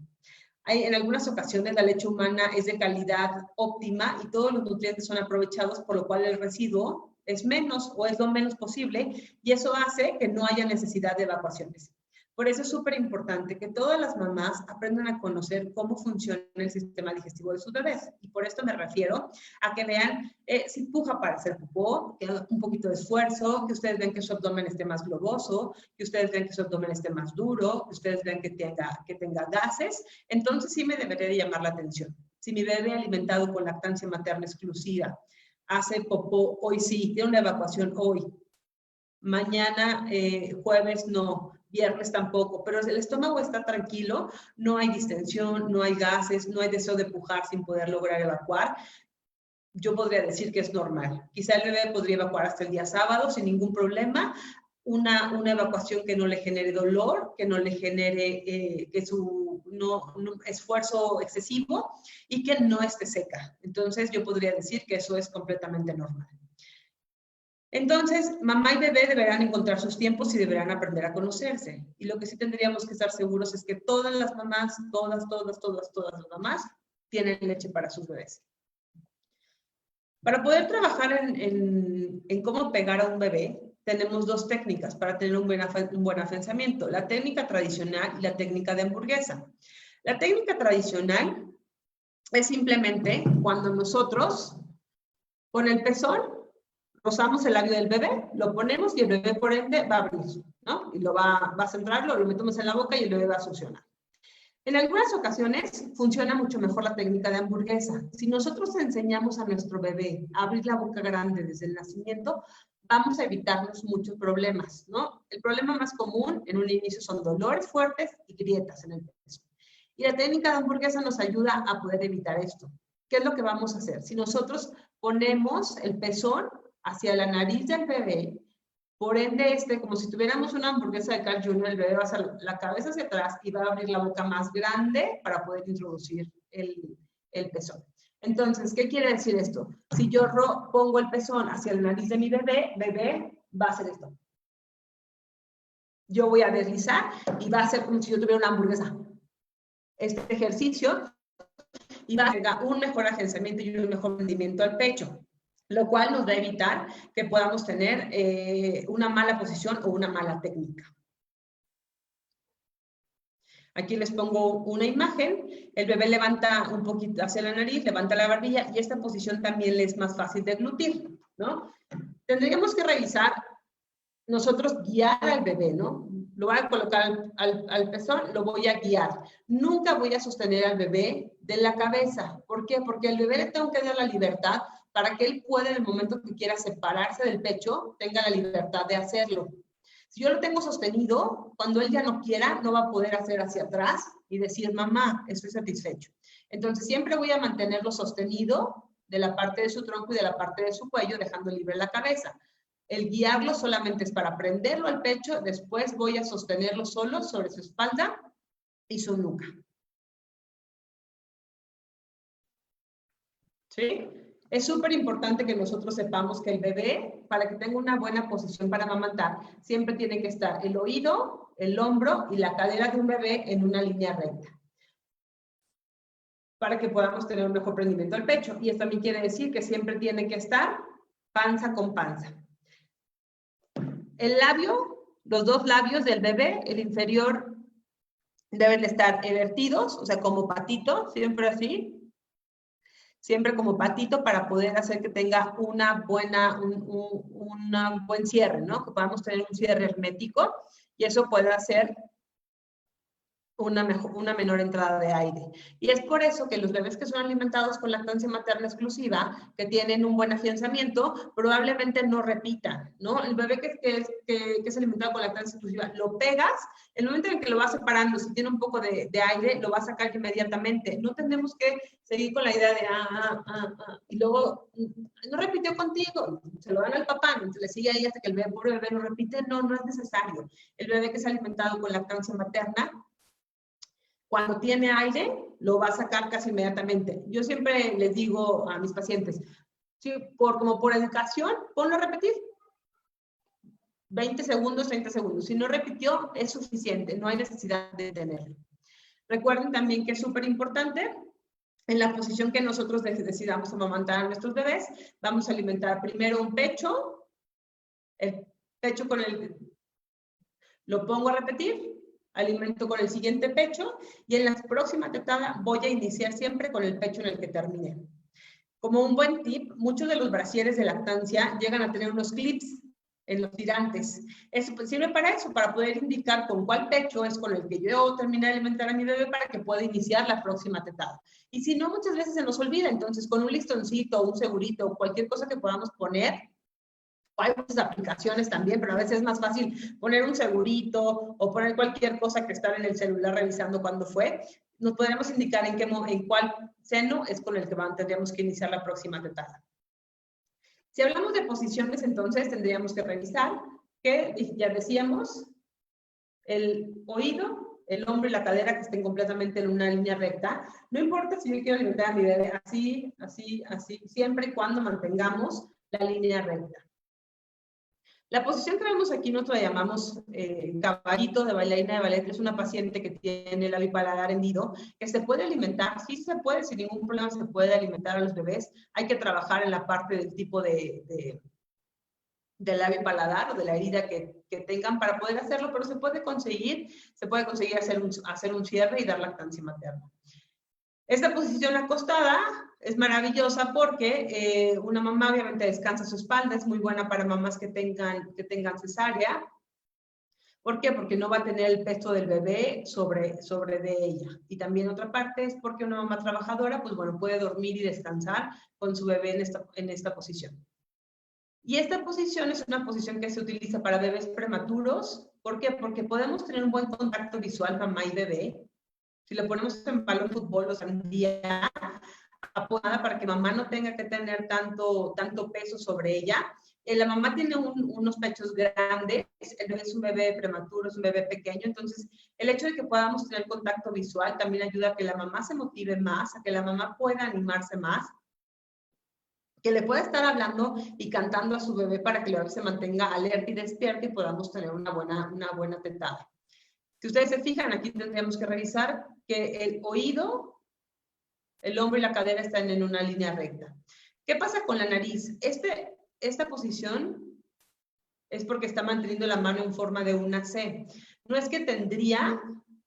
En algunas ocasiones la leche humana es de calidad óptima y todos los nutrientes son aprovechados, por lo cual el residuo es menos o es lo menos posible, y eso hace que no haya necesidad de evacuaciones. Por eso es súper importante que todas las mamás aprendan a conocer cómo funciona el sistema digestivo de sus bebés. Y por esto me refiero a que vean si puja para hacer popó, que haga un poquito de esfuerzo, que ustedes vean que su abdomen esté más globoso, que ustedes vean que su abdomen esté más duro, que ustedes vean que tenga gases. Entonces sí me debería de llamar la atención. Si mi bebé alimentado con lactancia materna exclusiva hace popó, hoy sí, tiene una evacuación hoy, mañana, jueves no, viernes tampoco, pero el estómago está tranquilo, no hay distensión, no hay gases, no hay deseo de pujar sin poder lograr evacuar, yo podría decir que es normal. Quizá el bebé podría evacuar hasta el día sábado sin ningún problema, una evacuación que no le genere dolor, que no le genere esfuerzo excesivo y que no esté seca. Entonces yo podría decir que eso es completamente normal. Entonces, mamá y bebé deberán encontrar sus tiempos y deberán aprender a conocerse. Y lo que sí tendríamos que estar seguros es que todas las mamás, todas las mamás, tienen leche para sus bebés. Para poder trabajar en cómo pegar a un bebé, tenemos 2 técnicas para tener un buen afianzamiento. La técnica tradicional y la técnica de hamburguesa. La técnica tradicional es simplemente cuando nosotros, con el pezón, rozamos el labio del bebé, lo ponemos y el bebé por ende va a abrir, ¿no? Y va a centrarlo, lo metemos en la boca y el bebé va a succionar. En algunas ocasiones funciona mucho mejor la técnica de hamburguesa. Si nosotros enseñamos a nuestro bebé a abrir la boca grande desde el nacimiento, vamos a evitarnos muchos problemas, ¿no? El problema más común en un inicio son dolores fuertes y grietas en el pecho. Y la técnica de hamburguesa nos ayuda a poder evitar esto. ¿Qué es lo que vamos a hacer? Si nosotros ponemos el pezón hacia la nariz del bebé, por ende, como si tuviéramos una hamburguesa de Carl Jr., el bebé va a hacer la cabeza hacia atrás y va a abrir la boca más grande para poder introducir el pezón. Entonces, ¿qué quiere decir esto? Si yo pongo el pezón hacia la nariz de mi bebé va a hacer esto. Yo voy a deslizar y va a ser como si yo tuviera una hamburguesa. este ejercicio y va a tener un mejor agenciamiento y un mejor rendimiento al pecho, lo cual nos va a evitar que podamos tener una mala posición o una mala técnica. Aquí les pongo una imagen. El bebé levanta un poquito hacia la nariz, levanta la barbilla y esta posición también le es más fácil de glutir, ¿no? Tendríamos que revisar, nosotros guiar al bebé, ¿no? Lo voy a colocar al pezón, lo voy a guiar. Nunca voy a sostener al bebé de la cabeza. ¿Por qué? Porque al bebé le tengo que dar la libertad para que él pueda, en el momento que quiera separarse del pecho, tenga la libertad de hacerlo. Si yo lo tengo sostenido, cuando él ya no quiera, no va a poder hacer hacia atrás y decir, mamá, estoy satisfecho. Entonces, siempre voy a mantenerlo sostenido de la parte de su tronco y de la parte de su cuello, dejando libre la cabeza. El guiarlo solamente es para prenderlo al pecho, después voy a sostenerlo solo sobre su espalda y su nuca. ¿Sí? Es súper importante que nosotros sepamos que el bebé, para que tenga una buena posición para amamantar, siempre tiene que estar el oído, el hombro y la cadera de un bebé en una línea recta, para que podamos tener un mejor rendimiento del pecho. Y esto también quiere decir que siempre tiene que estar panza con panza. El labio, los dos labios del bebé, el inferior, deben de estar evertidos, o sea, como patito, siempre así. Siempre como patito para poder hacer que tenga una buena, un buen cierre, ¿no? Que podamos tener un cierre hermético y eso puede hacer una menor entrada de aire. Y es por eso que los bebés que son alimentados con lactancia materna exclusiva, que tienen un buen afianzamiento, probablemente no repitan, ¿no? El bebé que es alimentado con lactancia exclusiva, lo pegas, el momento en que lo vas separando, si tiene un poco de aire, lo vas a sacar inmediatamente. No tenemos que seguir con la idea de, y luego, no repitió contigo, se lo dan al papá, se le sigue ahí hasta que el pobre bebé lo repite. No, no es necesario. El bebé que es alimentado con lactancia materna, cuando tiene aire, lo va a sacar casi inmediatamente. Yo siempre les digo a mis pacientes, ¿sí? Como por educación, ponlo a repetir. 20 segundos, 30 segundos. Si no repitió, es suficiente, no hay necesidad de tenerlo. Recuerden también que es súper importante, en la posición que nosotros decidamos amamantar a nuestros bebés, vamos a alimentar primero un pecho, el pecho con el... Lo pongo a repetir, alimento con el siguiente pecho y en la próxima tetada voy a iniciar siempre con el pecho en el que terminé. Como un buen tip, muchos de los brasieres de lactancia llegan a tener unos clips en los tirantes. Eso sirve para eso, para poder indicar con cuál pecho es con el que yo terminé de alimentar a mi bebé para que pueda iniciar la próxima tetada. Y si no, muchas veces se nos olvida, entonces con un listoncito, un segurito, cualquier cosa que podamos poner, hay muchas aplicaciones también, pero a veces es más fácil poner un segurito o poner cualquier cosa que estar en el celular revisando cuándo fue. Nos podremos indicar en cuál seno es con el que tendríamos que iniciar la próxima tetada. Si hablamos de posiciones, entonces tendríamos que revisar que, ya decíamos, el oído, el hombro y la cadera que estén completamente en una línea recta. No importa si yo quiero alimentar a mi bebé así, así, así, siempre y cuando mantengamos la línea recta. La posición que vemos aquí nosotros la llamamos caballito de bailarina de ballet. Es una paciente que tiene el labio paladar hendido, que se puede alimentar, sí se puede, sin ningún problema se puede alimentar a los bebés. Hay que trabajar en la parte del tipo de labio paladar o de la herida que tengan para poder hacerlo, pero se puede conseguir hacer un cierre y dar lactancia materna. Esta posición acostada es maravillosa porque una mamá obviamente descansa su espalda, es muy buena para mamás que tengan cesárea. ¿Por qué? Porque no va a tener el peso del bebé sobre de ella. Y también otra parte es porque una mamá trabajadora, pues bueno, puede dormir y descansar con su bebé en esta posición. Y esta posición es una posición que se utiliza para bebés prematuros. ¿Por qué? Porque podemos tener un buen contacto visual mamá y bebé. Si lo ponemos en balón fútbol o sandía, apoyada para que mamá no tenga que tener tanto peso sobre ella. La mamá tiene unos pechos grandes, el bebé es un bebé prematuro, es un bebé pequeño, entonces el hecho de que podamos tener contacto visual también ayuda a que la mamá se motive más, a que la mamá pueda animarse más, que le pueda estar hablando y cantando a su bebé para que el bebé se mantenga alerta y despierta y podamos tener una buena tetada. Si ustedes se fijan, aquí tendríamos que revisar que el oído, el hombro y la cadera están en una línea recta. ¿Qué pasa con la nariz? Esta posición es porque está manteniendo la mano en forma de una C. No es que tendría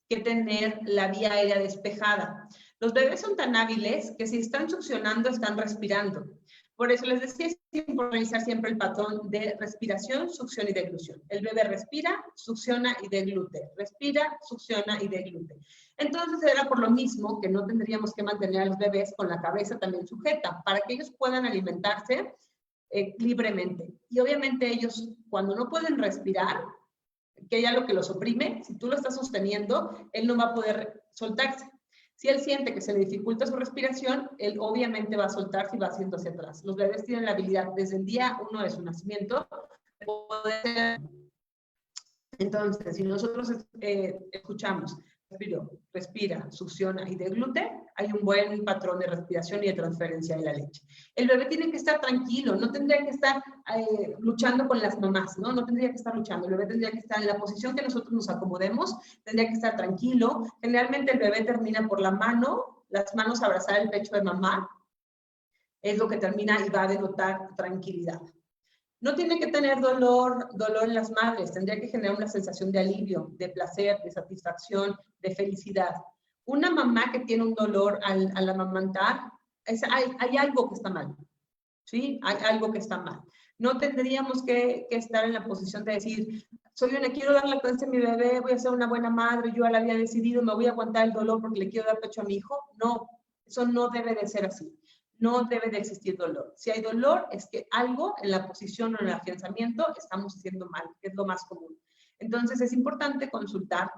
que tener la vía aérea despejada. Los bebés son tan hábiles que si están succionando, están respirando. Por eso les decía, es importante realizar siempre el patrón de respiración, succión y deglución. El bebé respira, succiona y deglute. Respira, succiona y deglute. Entonces era por lo mismo que no tendríamos que mantener a los bebés con la cabeza también sujeta, para que ellos puedan alimentarse libremente. Y obviamente ellos, cuando no pueden respirar, que hay algo que los oprime, si tú lo estás sosteniendo, él no va a poder soltarse. Si él siente que se le dificulta su respiración, él obviamente va a soltarse y va haciendo hacia atrás. Los bebés tienen la habilidad desde el día 1 de su nacimiento de poder. Entonces, si nosotros escuchamos, respira, succiona y deglute, hay un buen patrón de respiración y de transferencia de la leche. El bebé tiene que estar tranquilo, no tendría que estar luchando con las mamás, ¿no? No tendría que estar luchando, el bebé tendría que estar en la posición que nosotros nos acomodemos, tendría que estar tranquilo. Generalmente el bebé termina por la mano, las manos abrazar el pecho de mamá, es lo que termina y va a denotar tranquilidad. No tiene que tener dolor en las madres, tendría que generar una sensación de alivio, de placer, de satisfacción, de felicidad. Una mamá que tiene un dolor al amamantar, hay algo que está mal, ¿sí? Hay algo que está mal. No tendríamos que estar en la posición de decir, quiero dar lactancia a mi bebé, voy a ser una buena madre, yo ya la había decidido, me voy a aguantar el dolor porque le quiero dar pecho a mi hijo. No, eso no debe de ser así. No debe de existir dolor. Si hay dolor, es que algo en la posición o en el afianzamiento estamos haciendo mal, que es lo más común. Entonces, es importante consultar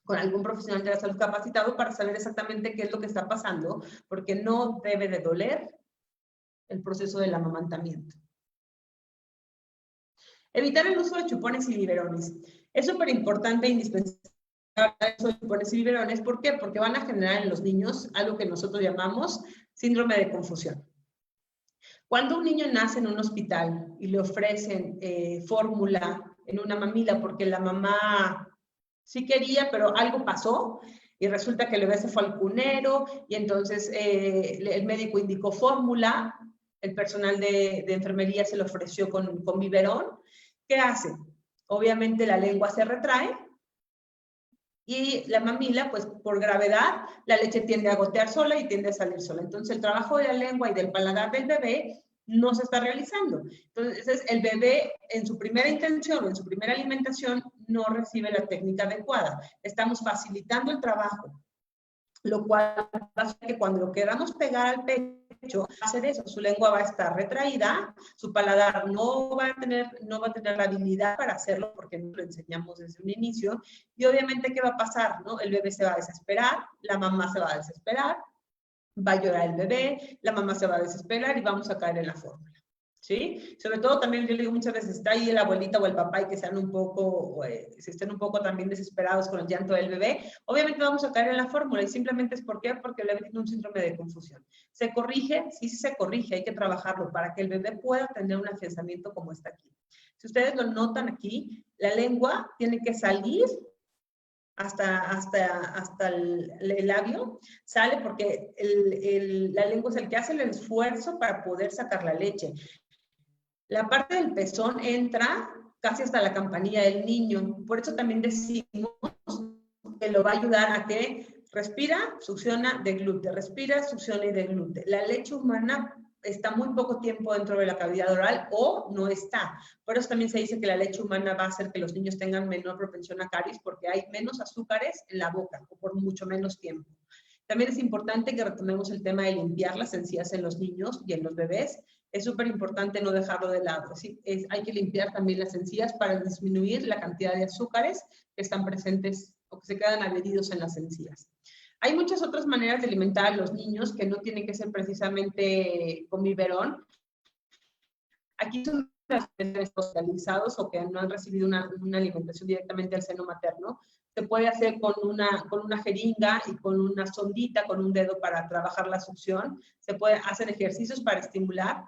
con algún profesional de la salud capacitado para saber exactamente qué es lo que está pasando, porque no debe de doler el proceso del amamantamiento. Evitar el uso de chupones y biberones. Es súper importante e indispensable el uso de chupones y biberones. ¿Por qué? Porque van a generar en los niños algo que nosotros llamamos síndrome de confusión. Cuando un niño nace en un hospital y le ofrecen fórmula en una mamila porque la mamá sí quería, pero algo pasó y resulta que el bebé se fue al cunero y entonces el médico indicó fórmula, el personal de enfermería se le ofreció con biberón, ¿qué hace? Obviamente la lengua se retrae y la mamila, pues por gravedad, la leche tiende a gotear sola y tiende a salir sola. Entonces el trabajo de la lengua y del paladar del bebé no se está realizando. Entonces el bebé en su primera intención o en su primera alimentación no recibe la técnica adecuada. Estamos facilitando el trabajo, lo cual hace que cuando lo queramos pegar al pecho, va a hacer eso, su lengua va a estar retraída, su paladar no va a tener la habilidad para hacerlo porque no lo enseñamos desde un inicio, y obviamente, ¿qué va a pasar? ¿No? El bebé se va a desesperar, la mamá se va a desesperar, va a llorar el bebé, la mamá se va a desesperar y vamos a caer en la fórmula. ¿Sí? Sobre todo también yo le digo muchas veces, está ahí la abuelita o el papá y que sean un poco, si estén un poco también desesperados con el llanto del bebé, obviamente vamos a caer en la fórmula y simplemente es ¿por qué? Porque el bebé tiene un síndrome de confusión. ¿Se corrige? Sí, sí se corrige, hay que trabajarlo para que el bebé pueda tener un afianzamiento como está aquí. Si ustedes lo notan aquí, la lengua tiene que salir hasta el labio, sale porque la lengua es el que hace el esfuerzo para poder sacar la leche. La parte del pezón entra casi hasta la campanilla del niño. Por eso también decimos que lo va a ayudar a que respira, succiona, deglute, respira, succiona y deglute. La leche humana está muy poco tiempo dentro de la cavidad oral o no está. Por eso también se dice que la leche humana va a hacer que los niños tengan menor propensión a caries porque hay menos azúcares en la boca o por mucho menos tiempo. También es importante que retomemos el tema de limpiar las encías en los niños y en los bebés. Es súper importante no dejarlo de lado. Hay que limpiar también las encías para disminuir la cantidad de azúcares que están presentes o que se quedan adheridos en las encías. Hay muchas otras maneras de alimentar a los niños que no tienen que ser precisamente con biberón. Aquí son los hospitalizados o que no han recibido una alimentación directamente al seno materno. Se puede hacer con una jeringa y con una sondita, con un dedo para trabajar la succión. Se puede hacer ejercicios para estimular.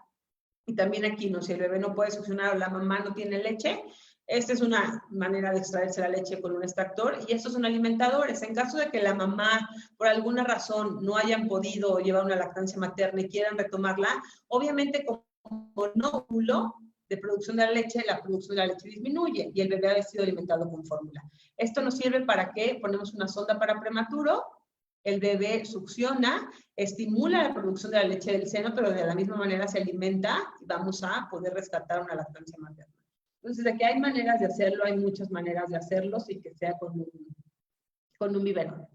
Y también aquí, ¿no? Si el bebé no puede succionar o la mamá no tiene leche, Esta es una manera de extraerse la leche con un extractor y estos son alimentadores. En caso de que la mamá, por alguna razón, no hayan podido llevar una lactancia materna y quieran retomarla, obviamente como no óvulo de producción de la producción de la leche disminuye y el bebé ha sido alimentado con fórmula. Esto nos sirve para que ponemos una sonda para prematuro, el bebé succiona, estimula la producción de la leche del seno, pero de la misma manera se alimenta y vamos a poder rescatar una lactancia materna. Entonces, de que hay maneras de hacerlo, hay muchas maneras de hacerlo sin que sea con un biberón.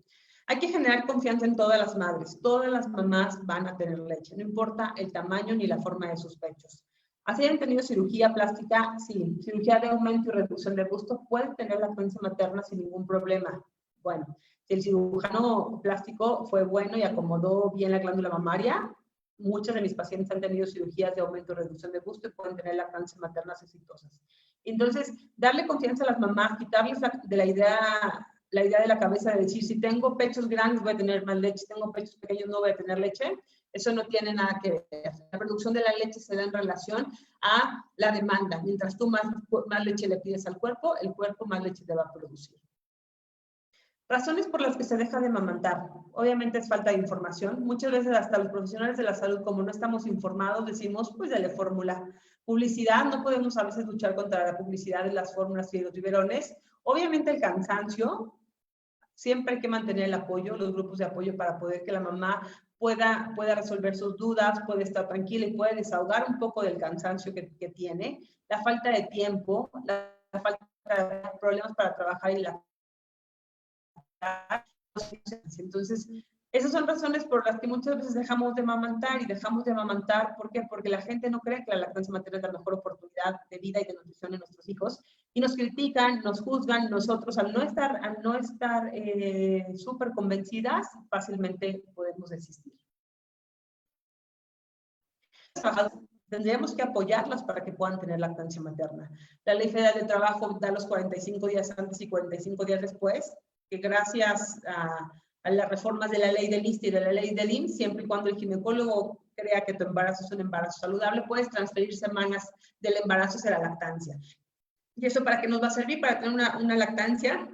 Hay que generar confianza en todas las madres. Todas las mamás van a tener leche, no importa el tamaño ni la forma de sus pechos. Así hayan tenido cirugía plástica, sí. Cirugía de aumento y reducción de busto, pueden tener lactancia materna sin ningún problema. Bueno, si el cirujano plástico fue bueno y acomodó bien la glándula mamaria, muchos de mis pacientes han tenido cirugías de aumento y reducción de busto y pueden tener lactancias maternas exitosas. Entonces, darle confianza a las mamás, quitarles la idea de la cabeza de decir, si tengo pechos grandes voy a tener más leche, si tengo pechos pequeños no voy a tener leche, eso no tiene nada que ver. La producción de la leche se da en relación a la demanda. Mientras tú más leche le pides al cuerpo, el cuerpo más leche te va a producir. Razones por las que se deja de amamantar. Obviamente es falta de información. Muchas veces hasta los profesionales de la salud, como no estamos informados, decimos, pues dale fórmula. Publicidad, no podemos a veces luchar contra la publicidad de las fórmulas y de los biberones. Obviamente el cansancio, siempre hay que mantener el apoyo, los grupos de apoyo para poder que la mamá pueda resolver sus dudas, puede estar tranquila y puede desahogar un poco del cansancio que tiene. La falta de tiempo, la falta de problemas para trabajar y la entonces, esas son razones por las que muchas veces dejamos de amamantar y dejamos de amamantar, ¿por qué? Porque la gente no cree que la lactancia materna es la mejor oportunidad de vida y de nutrición en nuestros hijos y nos critican, nos juzgan, nosotros al no estar súper convencidas, fácilmente podemos desistir. Tendríamos que apoyarlas para que puedan tener lactancia materna. La Ley Federal de Trabajo da los 45 días antes y 45 días después, que gracias a las reformas de la ley del ISSSTE y de la ley del IMSS, siempre y cuando el ginecólogo crea que tu embarazo es un embarazo saludable, puedes transferir semanas del embarazo hacia la lactancia. ¿Y eso para qué nos va a servir? Para tener una lactancia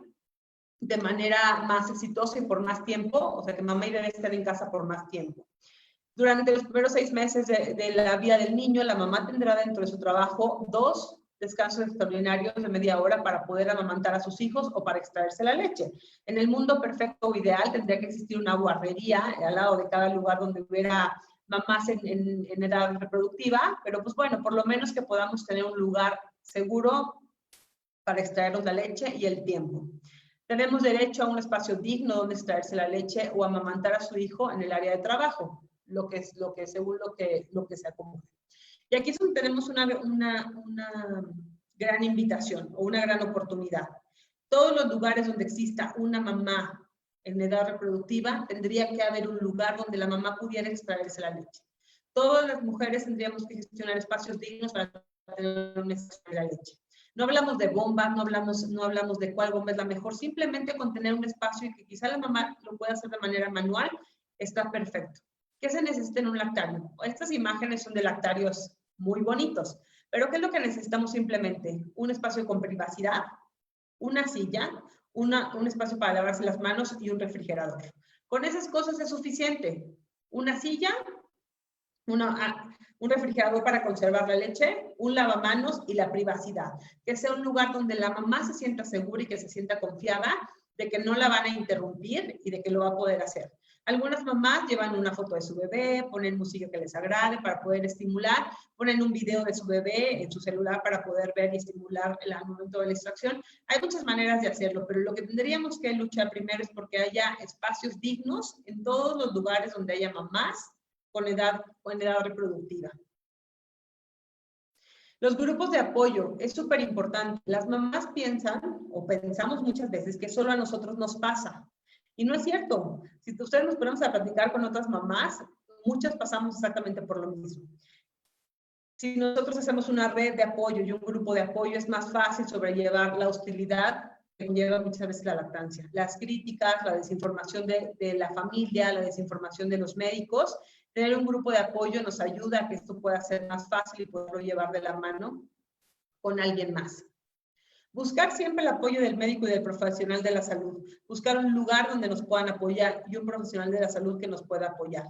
de manera más exitosa y por más tiempo, o sea, que mamá y bebé estén en casa por más tiempo. Durante los primeros 6 meses de la vida del niño, la mamá tendrá dentro de su trabajo 2 descansos extraordinarios de media hora para poder amamantar a sus hijos o para extraerse la leche. En el mundo perfecto o ideal tendría que existir una guardería al lado de cada lugar donde hubiera mamás en edad reproductiva, pero pues bueno, por lo menos que podamos tener un lugar seguro para extraernos la leche y el tiempo. Tenemos derecho a un espacio digno donde extraerse la leche o amamantar a su hijo en el área de trabajo, según lo que se acomode. Y aquí es donde tenemos una gran invitación o una gran oportunidad. Todos los lugares donde exista una mamá en edad reproductiva, tendría que haber un lugar donde la mamá pudiera extraerse la leche. Todas las mujeres tendríamos que gestionar espacios dignos para tener un espacio de la leche. No hablamos de bombas, no hablamos de cuál bomba es la mejor, simplemente con tener un espacio y que quizá la mamá lo pueda hacer de manera manual, está perfecto. ¿Qué se necesita en un lactario? Estas imágenes son de lactarios muy bonitos, pero ¿qué es lo que necesitamos simplemente? Un espacio con privacidad, una silla, un espacio para lavarse las manos y un refrigerador. Con esas cosas es suficiente. Una silla, un refrigerador para conservar la leche, un lavamanos y la privacidad. Que sea un lugar donde la mamá se sienta segura y que se sienta confiada de que no la van a interrumpir y de que lo va a poder hacer. Algunas mamás llevan una foto de su bebé, ponen música que les agrade para poder estimular, ponen un video de su bebé en su celular para poder ver y estimular al momento de la extracción. Hay muchas maneras de hacerlo, pero lo que tendríamos que luchar primero es porque haya espacios dignos en todos los lugares donde haya mamás con edad reproductiva. Los grupos de apoyo es súper importante. Las mamás piensan, o pensamos muchas veces, que solo a nosotros nos pasa. Y no es cierto. Si ustedes nos ponemos a platicar con otras mamás, muchas pasamos exactamente por lo mismo. Si nosotros hacemos una red de apoyo y un grupo de apoyo, es más fácil sobrellevar la hostilidad que conlleva muchas veces la lactancia. Las críticas, la desinformación de la familia, la desinformación de los médicos. Tener un grupo de apoyo nos ayuda a que esto pueda ser más fácil y poderlo llevar de la mano con alguien más. Buscar siempre el apoyo del médico y del profesional de la salud. Buscar un lugar donde nos puedan apoyar y un profesional de la salud que nos pueda apoyar.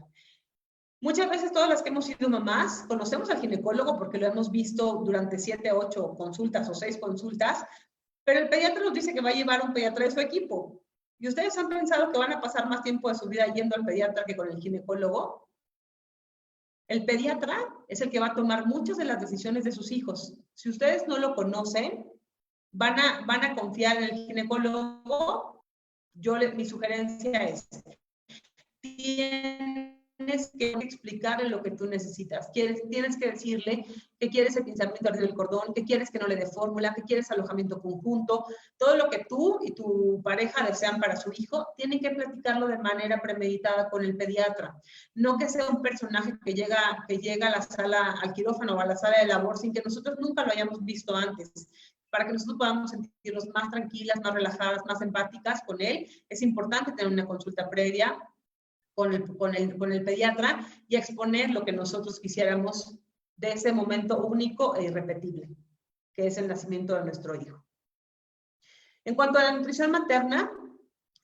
Muchas veces todas las que hemos sido mamás conocemos al ginecólogo porque lo hemos visto durante 7, 8 consultas o 6 consultas, pero el pediatra nos dice que va a llevar un pediatra de su equipo. ¿Y ustedes han pensado que van a pasar más tiempo de su vida yendo al pediatra que con el ginecólogo? El pediatra es el que va a tomar muchas de las decisiones de sus hijos. Si ustedes no lo conocen, van a confiar en el ginecólogo. Mi sugerencia es, tienes que explicarle lo que tú necesitas. Tienes que decirle que quieres el pinzamiento del cordón, que quieres que no le dé fórmula, que quieres alojamiento conjunto. Todo lo que tú y tu pareja desean para su hijo, tienen que platicarlo de manera premeditada con el pediatra. No que sea un personaje que llega a la sala, al quirófano o a la sala de labor sin que nosotros nunca lo hayamos visto antes. Para que nosotros podamos sentirnos más tranquilas, más relajadas, más empáticas con él, es importante tener una consulta previa con el pediatra y exponer lo que nosotros quisiéramos de ese momento único e irrepetible, que es el nacimiento de nuestro hijo. En cuanto a la nutrición materna,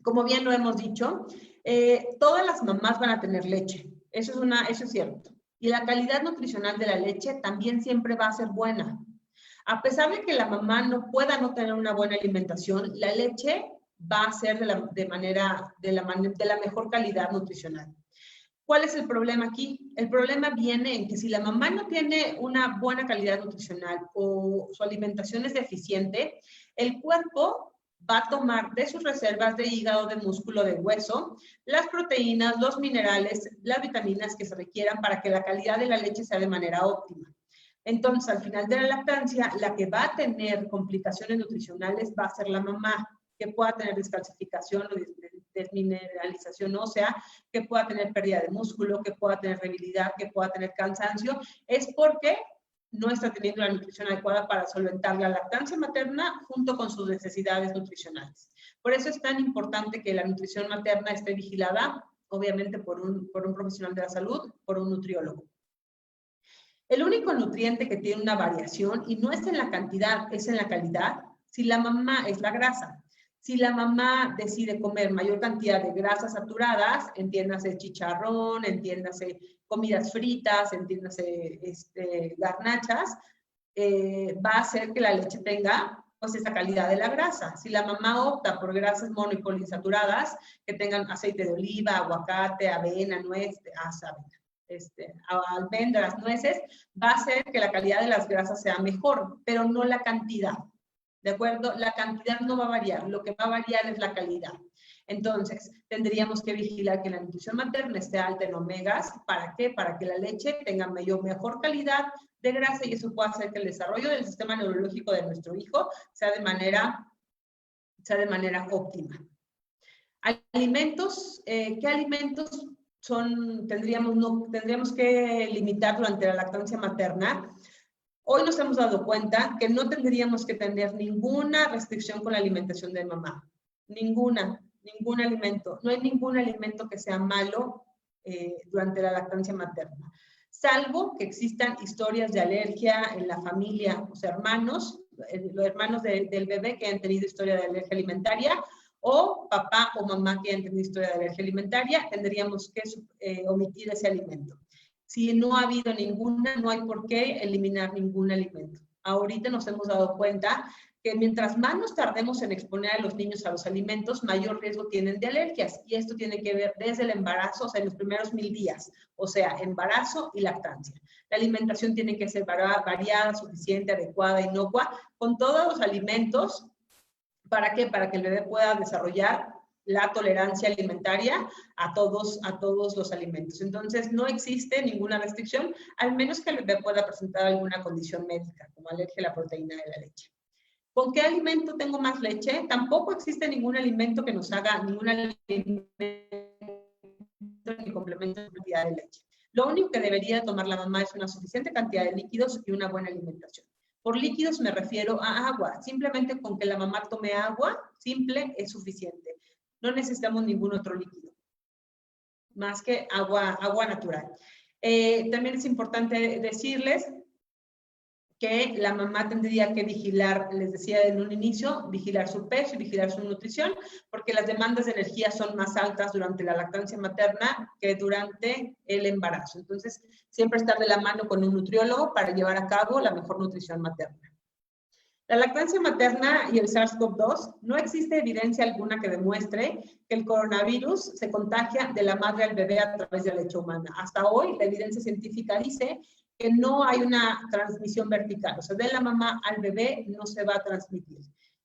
como bien lo hemos dicho, todas las mamás van a tener leche. Eso es cierto. Y la calidad nutricional de la leche también siempre va a ser buena. A pesar de que la mamá no pueda no tener una buena alimentación, la leche va a ser de la mejor calidad nutricional. ¿Cuál es el problema aquí? El problema viene en que si la mamá no tiene una buena calidad nutricional o su alimentación es deficiente, el cuerpo va a tomar de sus reservas de hígado, de músculo, de hueso, las proteínas, los minerales, las vitaminas que se requieran para que la calidad de la leche sea de manera óptima. Entonces, al final de la lactancia, la que va a tener complicaciones nutricionales va a ser la mamá, que pueda tener descalcificación o desmineralización ósea, que pueda tener pérdida de músculo, que pueda tener debilidad, que pueda tener cansancio, es porque no está teniendo la nutrición adecuada para solventar la lactancia materna junto con sus necesidades nutricionales. Por eso es tan importante que la nutrición materna esté vigilada, obviamente por un profesional de la salud, por un nutriólogo. El único nutriente que tiene una variación, y no es en la cantidad, es en la calidad, si la mamá es la grasa. Si la mamá decide comer mayor cantidad de grasas saturadas, entiéndase chicharrón, entiéndase comidas fritas, entiéndase garnachas, va a hacer que la leche tenga pues esa calidad de la grasa. Si la mamá opta por grasas mono y poliinsaturadas, que tengan aceite de oliva, aguacate, avena, nuez, almendras, nueces, va a hacer que la calidad de las grasas sea mejor, pero no la cantidad. ¿De acuerdo? La cantidad no va a variar, lo que va a variar es la calidad. Entonces, tendríamos que vigilar que la nutrición materna esté alta en omegas. ¿Para qué? Para que la leche tenga mejor calidad de grasa y eso pueda hacer que el desarrollo del sistema neurológico de nuestro hijo sea de manera óptima. Alimentos, ¿qué alimentos tendríamos que limitar durante la lactancia materna? Hoy nos hemos dado cuenta que no tendríamos que tener ninguna restricción con la alimentación de mamá. Ningún alimento. No hay ningún alimento que sea malo durante la lactancia materna. Salvo que existan historias de alergia en la familia, los hermanos del bebé que han tenido historia de alergia alimentaria, o papá o mamá que han tenido historia de alergia alimentaria, tendríamos que omitir ese alimento. Si no ha habido ninguna, no hay por qué eliminar ningún alimento. Ahorita nos hemos dado cuenta que mientras más nos tardemos en exponer a los niños a los alimentos, mayor riesgo tienen de alergias. Y esto tiene que ver desde el embarazo, o sea, en los primeros 1000 días, o sea, embarazo y lactancia. La alimentación tiene que ser variada, suficiente, adecuada, inocua, con todos los alimentos. ¿Para qué? Para que el bebé pueda desarrollar la tolerancia alimentaria a todos los alimentos. Entonces, no existe ninguna restricción, al menos que el bebé pueda presentar alguna condición médica, como alergia a la proteína de la leche. ¿Con qué alimento tengo más leche? Tampoco existe ningún alimento que nos haga ningún alimento ni complemento de cantidad de leche. Lo único que debería tomar la mamá es una suficiente cantidad de líquidos y una buena alimentación. Por líquidos me refiero a agua. Simplemente con que la mamá tome agua simple es suficiente. No necesitamos ningún otro líquido, más que agua natural. También es importante decirles que la mamá tendría que vigilar, les decía en un inicio, vigilar su peso y vigilar su nutrición, porque las demandas de energía son más altas durante la lactancia materna que durante el embarazo. Entonces, siempre estar de la mano con un nutriólogo para llevar a cabo la mejor nutrición materna. La lactancia materna y el SARS-CoV-2, no existe evidencia alguna que demuestre que el coronavirus se contagia de la madre al bebé a través de la leche humana. Hasta hoy, la evidencia científica dice que no hay una transmisión vertical, o sea, de la mamá al bebé no se va a transmitir.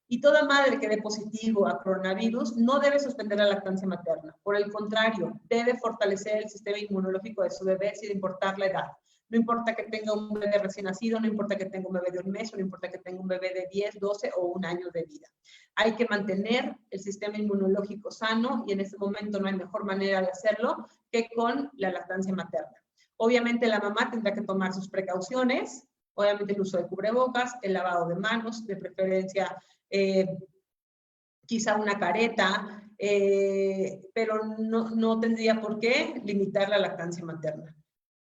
Y toda madre que dé positivo a coronavirus no debe suspender la lactancia materna. Por el contrario, debe fortalecer el sistema inmunológico de su bebé sin importar la edad. No importa que tenga un bebé recién nacido, no importa que tenga un bebé de un mes, no importa que tenga un bebé de 10, 12 o un año de vida. Hay que mantener el sistema inmunológico sano y en este momento no hay mejor manera de hacerlo que con la lactancia materna. Obviamente la mamá tendrá que tomar sus precauciones, obviamente el uso de cubrebocas, el lavado de manos, de preferencia quizá una careta, pero no tendría por qué limitar la lactancia materna.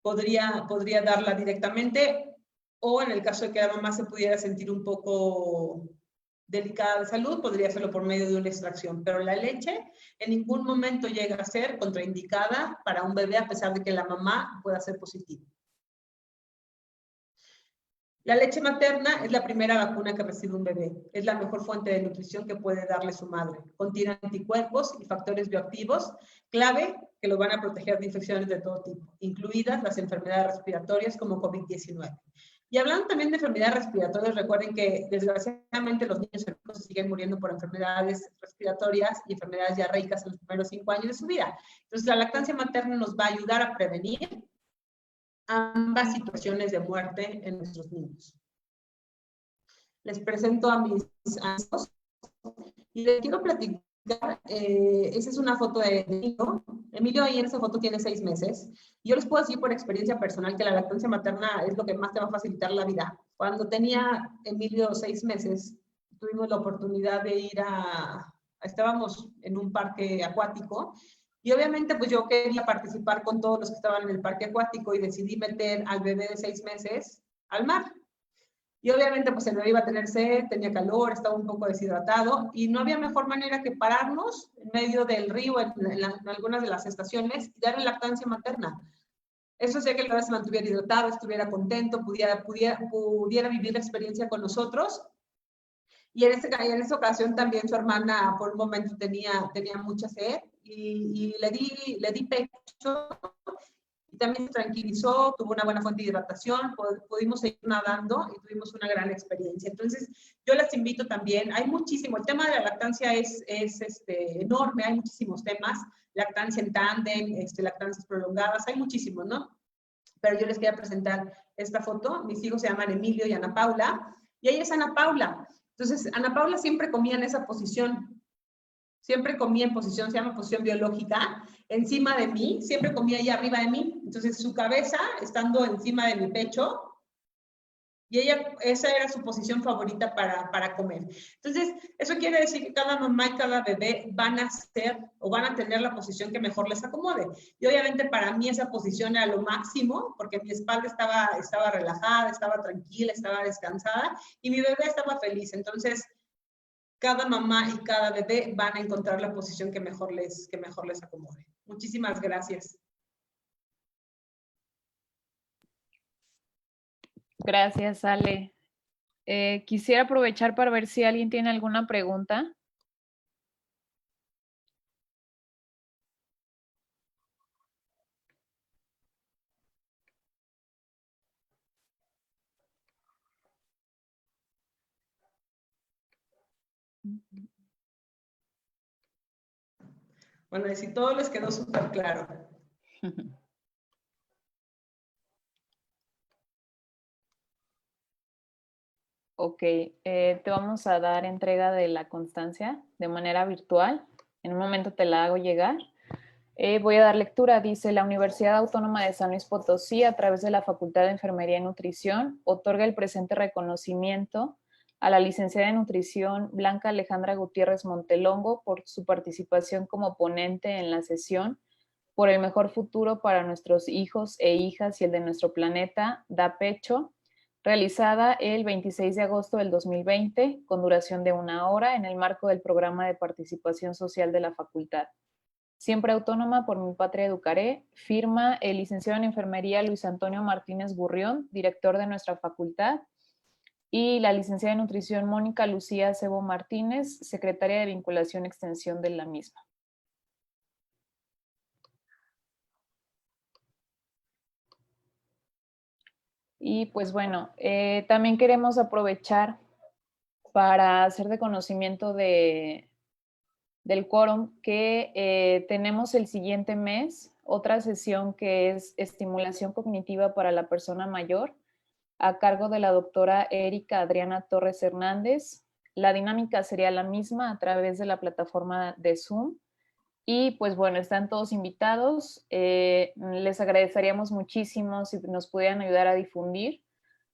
Podría darla directamente o en el caso de que la mamá se pudiera sentir un poco delicada de salud, podría hacerlo por medio de una extracción, pero la leche en ningún momento llega a ser contraindicada para un bebé a pesar de que la mamá pueda ser positiva. La leche materna es la primera vacuna que recibe un bebé. Es la mejor fuente de nutrición que puede darle su madre. Contiene anticuerpos y factores bioactivos clave que lo van a proteger de infecciones de todo tipo, incluidas las enfermedades respiratorias como COVID-19. Y hablando también de enfermedades respiratorias, recuerden que desgraciadamente los niños en México se siguen muriendo por enfermedades respiratorias y enfermedades diarreicas en los primeros 5 años de su vida. Entonces, la lactancia materna nos va a ayudar a prevenir ambas situaciones de muerte en nuestros niños. Les presento a mis hijos y les quiero platicar. Esa es una foto de Emilio. Emilio ahí en esa foto tiene 6 meses. Yo les puedo decir por experiencia personal que la lactancia materna es lo que más te va a facilitar la vida. Cuando tenía Emilio 6 meses, tuvimos la oportunidad de ir estábamos en un parque acuático y obviamente pues yo quería participar con todos los que estaban en el parque acuático y decidí meter al bebé de 6 meses al mar. Y obviamente pues el bebé iba a tener sed, tenía calor, estaba un poco deshidratado y no había mejor manera que pararnos en medio del río en algunas de las estaciones y darle lactancia materna. Eso hacía que el bebé se mantuviera hidratado, estuviera contento, pudiera vivir la experiencia con nosotros. Y en esa ocasión también su hermana por un momento tenía mucha sed y le di pecho y también se tranquilizó, tuvo una buena fuente de hidratación, pudimos seguir nadando y tuvimos una gran experiencia. Entonces, yo las invito también, hay muchísimo, el tema de la lactancia es enorme, hay muchísimos temas, lactancia en tándem, lactancias prolongadas, hay muchísimos, ¿no? Pero yo les quería presentar esta foto, mis hijos se llaman Emilio y Ana Paula, y ella es Ana Paula. Entonces, Ana Paula siempre comía en esa posición, siempre comía en posición, se llama posición biológica, encima de mí, siempre comía ahí arriba de mí. Entonces, su cabeza estando encima de mi pecho, y esa era su posición favorita para comer. Entonces, eso quiere decir que cada mamá y cada bebé van a tener la posición que mejor les acomode. Y obviamente para mí esa posición era lo máximo, porque mi espalda estaba relajada, estaba tranquila, estaba descansada, y mi bebé estaba feliz. Entonces, cada mamá y cada bebé van a encontrar la posición que mejor les acomode. Muchísimas gracias. Gracias, Ale. Quisiera aprovechar para ver si alguien tiene alguna pregunta. Bueno, y si todo les quedó súper claro. Ok, te vamos a dar entrega de la constancia de manera virtual. En un momento te la hago llegar. Voy a dar lectura. Dice, la Universidad Autónoma de San Luis Potosí, a través de la Facultad de Enfermería y Nutrición, otorga el presente reconocimiento a la licenciada en Nutrición Blanca Alejandra Gutiérrez Montelongo por su participación como ponente en la sesión por el mejor futuro para nuestros hijos e hijas y el de nuestro planeta, da pecho, realizada el 26 de agosto del 2020, con duración de 1 hora, en el marco del programa de participación social de la facultad. Siempre autónoma, por mi patria educaré, firma el licenciado en enfermería Luis Antonio Martínez Gurrión, director de nuestra facultad, y la licenciada en nutrición Mónica Lucía Cebo Martínez, secretaria de vinculación y extensión de la misma. Y pues bueno, también queremos aprovechar para hacer de conocimiento del quórum que tenemos el siguiente mes otra sesión que es estimulación cognitiva para la persona mayor, a cargo de la doctora Erika Adriana Torres Hernández. La dinámica sería la misma a través de la plataforma de Zoom. Y pues bueno, están todos invitados. Les agradeceríamos muchísimo si nos pudieran ayudar a difundir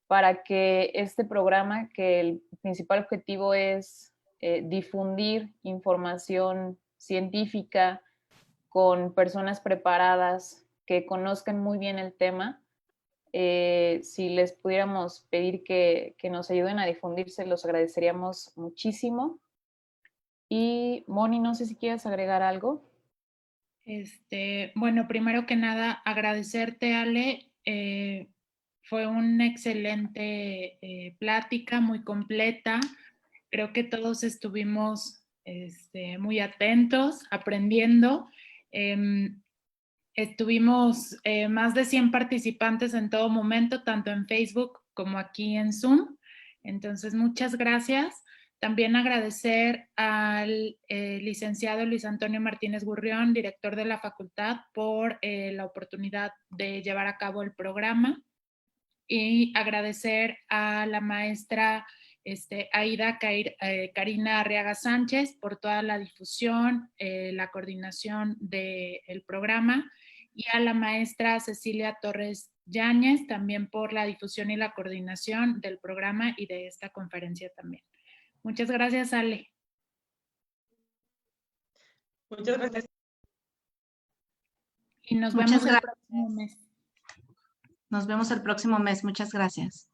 para que este programa, que el principal objetivo es difundir información científica con personas preparadas que conozcan muy bien el tema, si les pudiéramos pedir que nos ayuden a difundirse, los agradeceríamos muchísimo. Y Moni, no sé si quieres agregar algo. Bueno, primero que nada, agradecerte, Ale. Fue una excelente plática, muy completa. Creo que todos estuvimos muy atentos, aprendiendo. Estuvimos más de 100 participantes en todo momento, tanto en Facebook como aquí en Zoom. Entonces, muchas gracias. También agradecer al licenciado Luis Antonio Martínez Gurrión, director de la facultad, por la oportunidad de llevar a cabo el programa. Y agradecer a la maestra Aida Karina Arriaga Sánchez por toda la difusión, la coordinación del programa, y a la maestra Cecilia Torres Yáñez también por la difusión y la coordinación del programa y de esta conferencia también. Muchas gracias, Ale. Muchas gracias. Y nos vemos el próximo mes. Nos vemos el próximo mes. Muchas gracias.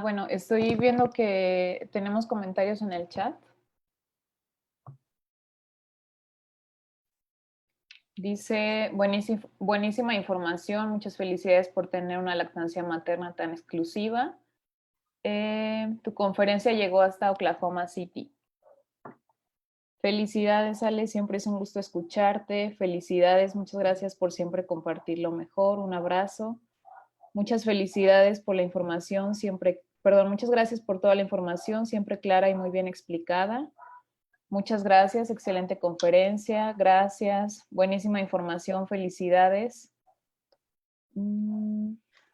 Bueno, estoy viendo que tenemos comentarios en el chat. Dice, buenísima información, muchas felicidades por tener una lactancia materna tan exclusiva. Tu conferencia llegó hasta Oklahoma City. Felicidades, Ale, siempre es un gusto escucharte. Felicidades, muchas gracias por siempre compartir lo mejor. Un abrazo. Muchas felicidades por la información, muchas gracias por toda la información, siempre clara y muy bien explicada. Muchas gracias, excelente conferencia, gracias, buenísima información, felicidades.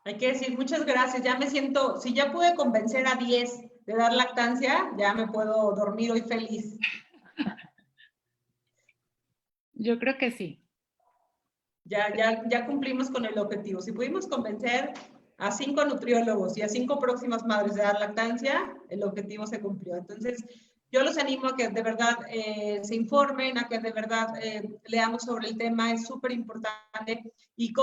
Hay que decir muchas gracias, ya me siento, si ya pude convencer a 10 de dar lactancia, ya me puedo dormir hoy feliz. Yo creo que sí. Ya cumplimos con el objetivo. Si pudimos convencer a 5 nutriólogos y a 5 próximas madres de dar lactancia, el objetivo se cumplió. Entonces, yo los animo a que de verdad se informen, a que de verdad leamos sobre el tema, es súper importante. Y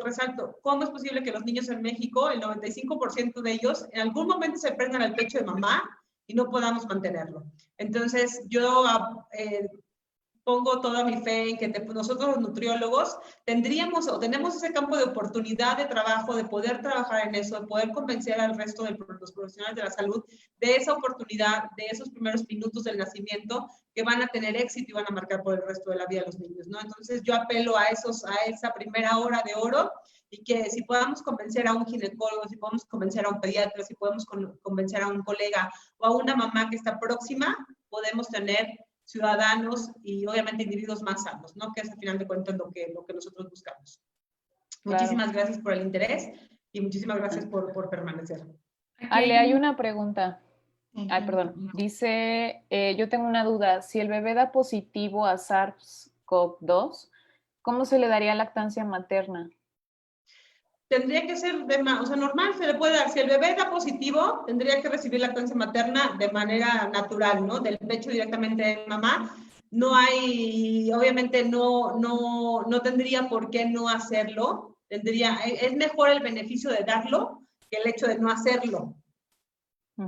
resalto, ¿cómo es posible que los niños en México, el 95% de ellos, en algún momento se prendan al pecho de mamá y no podamos mantenerlo? Entonces, yo pongo toda mi fe en que nosotros los nutriólogos tenemos ese campo de oportunidad de trabajo, de poder trabajar en eso, de poder convencer al resto de los profesionales de la salud de esa oportunidad, de esos primeros minutos del nacimiento que van a tener éxito y van a marcar por el resto de la vida de los niños, ¿no? Entonces yo apelo a esa primera hora de oro, y que si podamos convencer a un ginecólogo, si podemos convencer a un pediatra, si podemos convencer a un colega o a una mamá que está próxima, podemos tener ciudadanos y obviamente individuos más sanos, ¿no? Que es al final de cuentas lo que nosotros buscamos. Claro. Muchísimas gracias por el interés y muchísimas gracias por permanecer. Ale, hay una pregunta. Ay, perdón. Dice, yo tengo una duda. Si el bebé da positivo a SARS-CoV-2, ¿cómo se le daría lactancia materna? tendría que ser normal, se le puede dar. Si el bebé da positivo, tendría que recibir lactancia materna de manera natural, ¿no? Del pecho directamente de mamá. No hay, obviamente no tendría por qué no hacerlo. Es mejor el beneficio de darlo que el hecho de no hacerlo.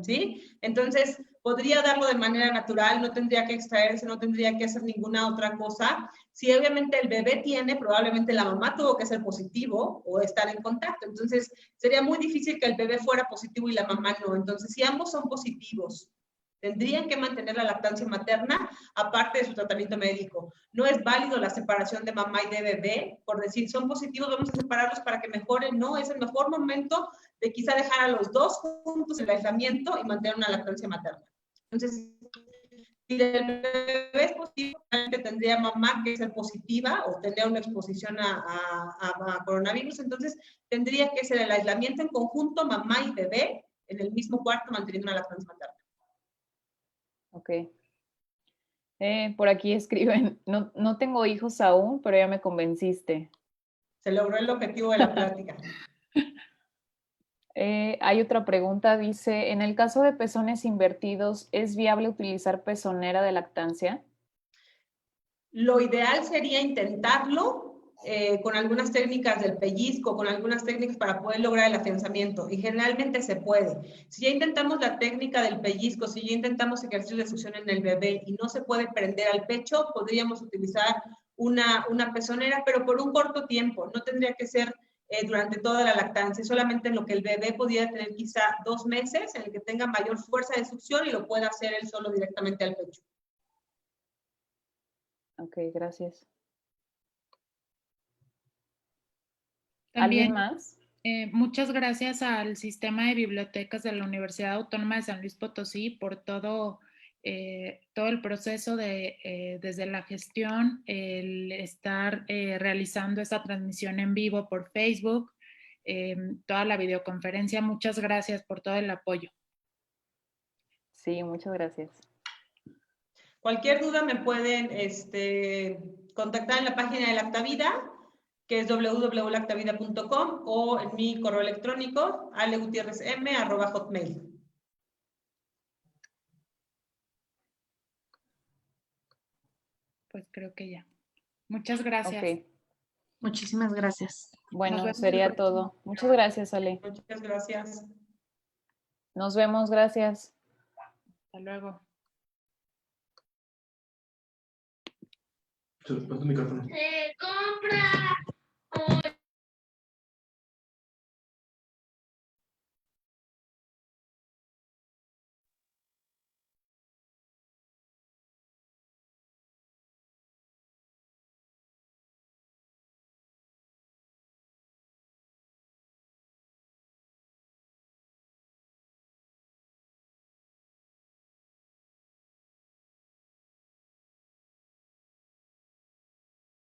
¿Sí? Entonces, podría darlo de manera natural, no tendría que extraerse, no tendría que hacer ninguna otra cosa. Si obviamente el bebé tiene, probablemente la mamá tuvo que ser positivo o estar en contacto. Entonces, sería muy difícil que el bebé fuera positivo y la mamá no. Entonces, si ambos son positivos, tendrían que mantener la lactancia materna aparte de su tratamiento médico. No es válido la separación de mamá y de bebé por decir, son positivos, vamos a separarlos para que mejoren. No, es el mejor momento de quizá dejar a los dos juntos en el aislamiento y mantener una lactancia materna. Entonces, si el bebé es positivo, tendría mamá que ser positiva o tener una exposición a coronavirus, entonces tendría que ser el aislamiento en conjunto, mamá y bebé, en el mismo cuarto, manteniendo una lactancia materna. Ok. Por aquí escriben, no tengo hijos aún, pero ya me convenciste. Se logró el objetivo de la plática. Hay otra pregunta, dice, en el caso de pezones invertidos, ¿es viable utilizar pezonera de lactancia? Lo ideal sería intentarlo con algunas técnicas del pellizco, con algunas técnicas para poder lograr el afianzamiento, y generalmente se puede. Si ya intentamos la técnica del pellizco, si ya intentamos ejercicios de succión en el bebé y no se puede prender al pecho, podríamos utilizar una pezonera, pero por un corto tiempo, no tendría que ser durante toda la lactancia, solamente en lo que el bebé pudiera tener quizá 2 meses, en el que tenga mayor fuerza de succión y lo pueda hacer él solo directamente al pecho. Ok, gracias. También, ¿Alguien más? muchas gracias al Sistema de Bibliotecas de la Universidad Autónoma de San Luis Potosí por todo el proceso desde la gestión, el estar realizando esta transmisión en vivo por Facebook, toda la videoconferencia. Muchas gracias por todo el apoyo. Sí, muchas gracias. Cualquier duda me pueden contactar en la página de Lactavida, que es www.lactavida.com, o en mi correo electrónico, alegutierrezm@hotmail. Pues creo que ya. Muchas gracias. Ok. Muchísimas gracias. Bueno, sería todo. Muchas gracias, Ale. Muchas gracias. Nos vemos, gracias. Hasta luego. Se los paso el micrófono. Se compra.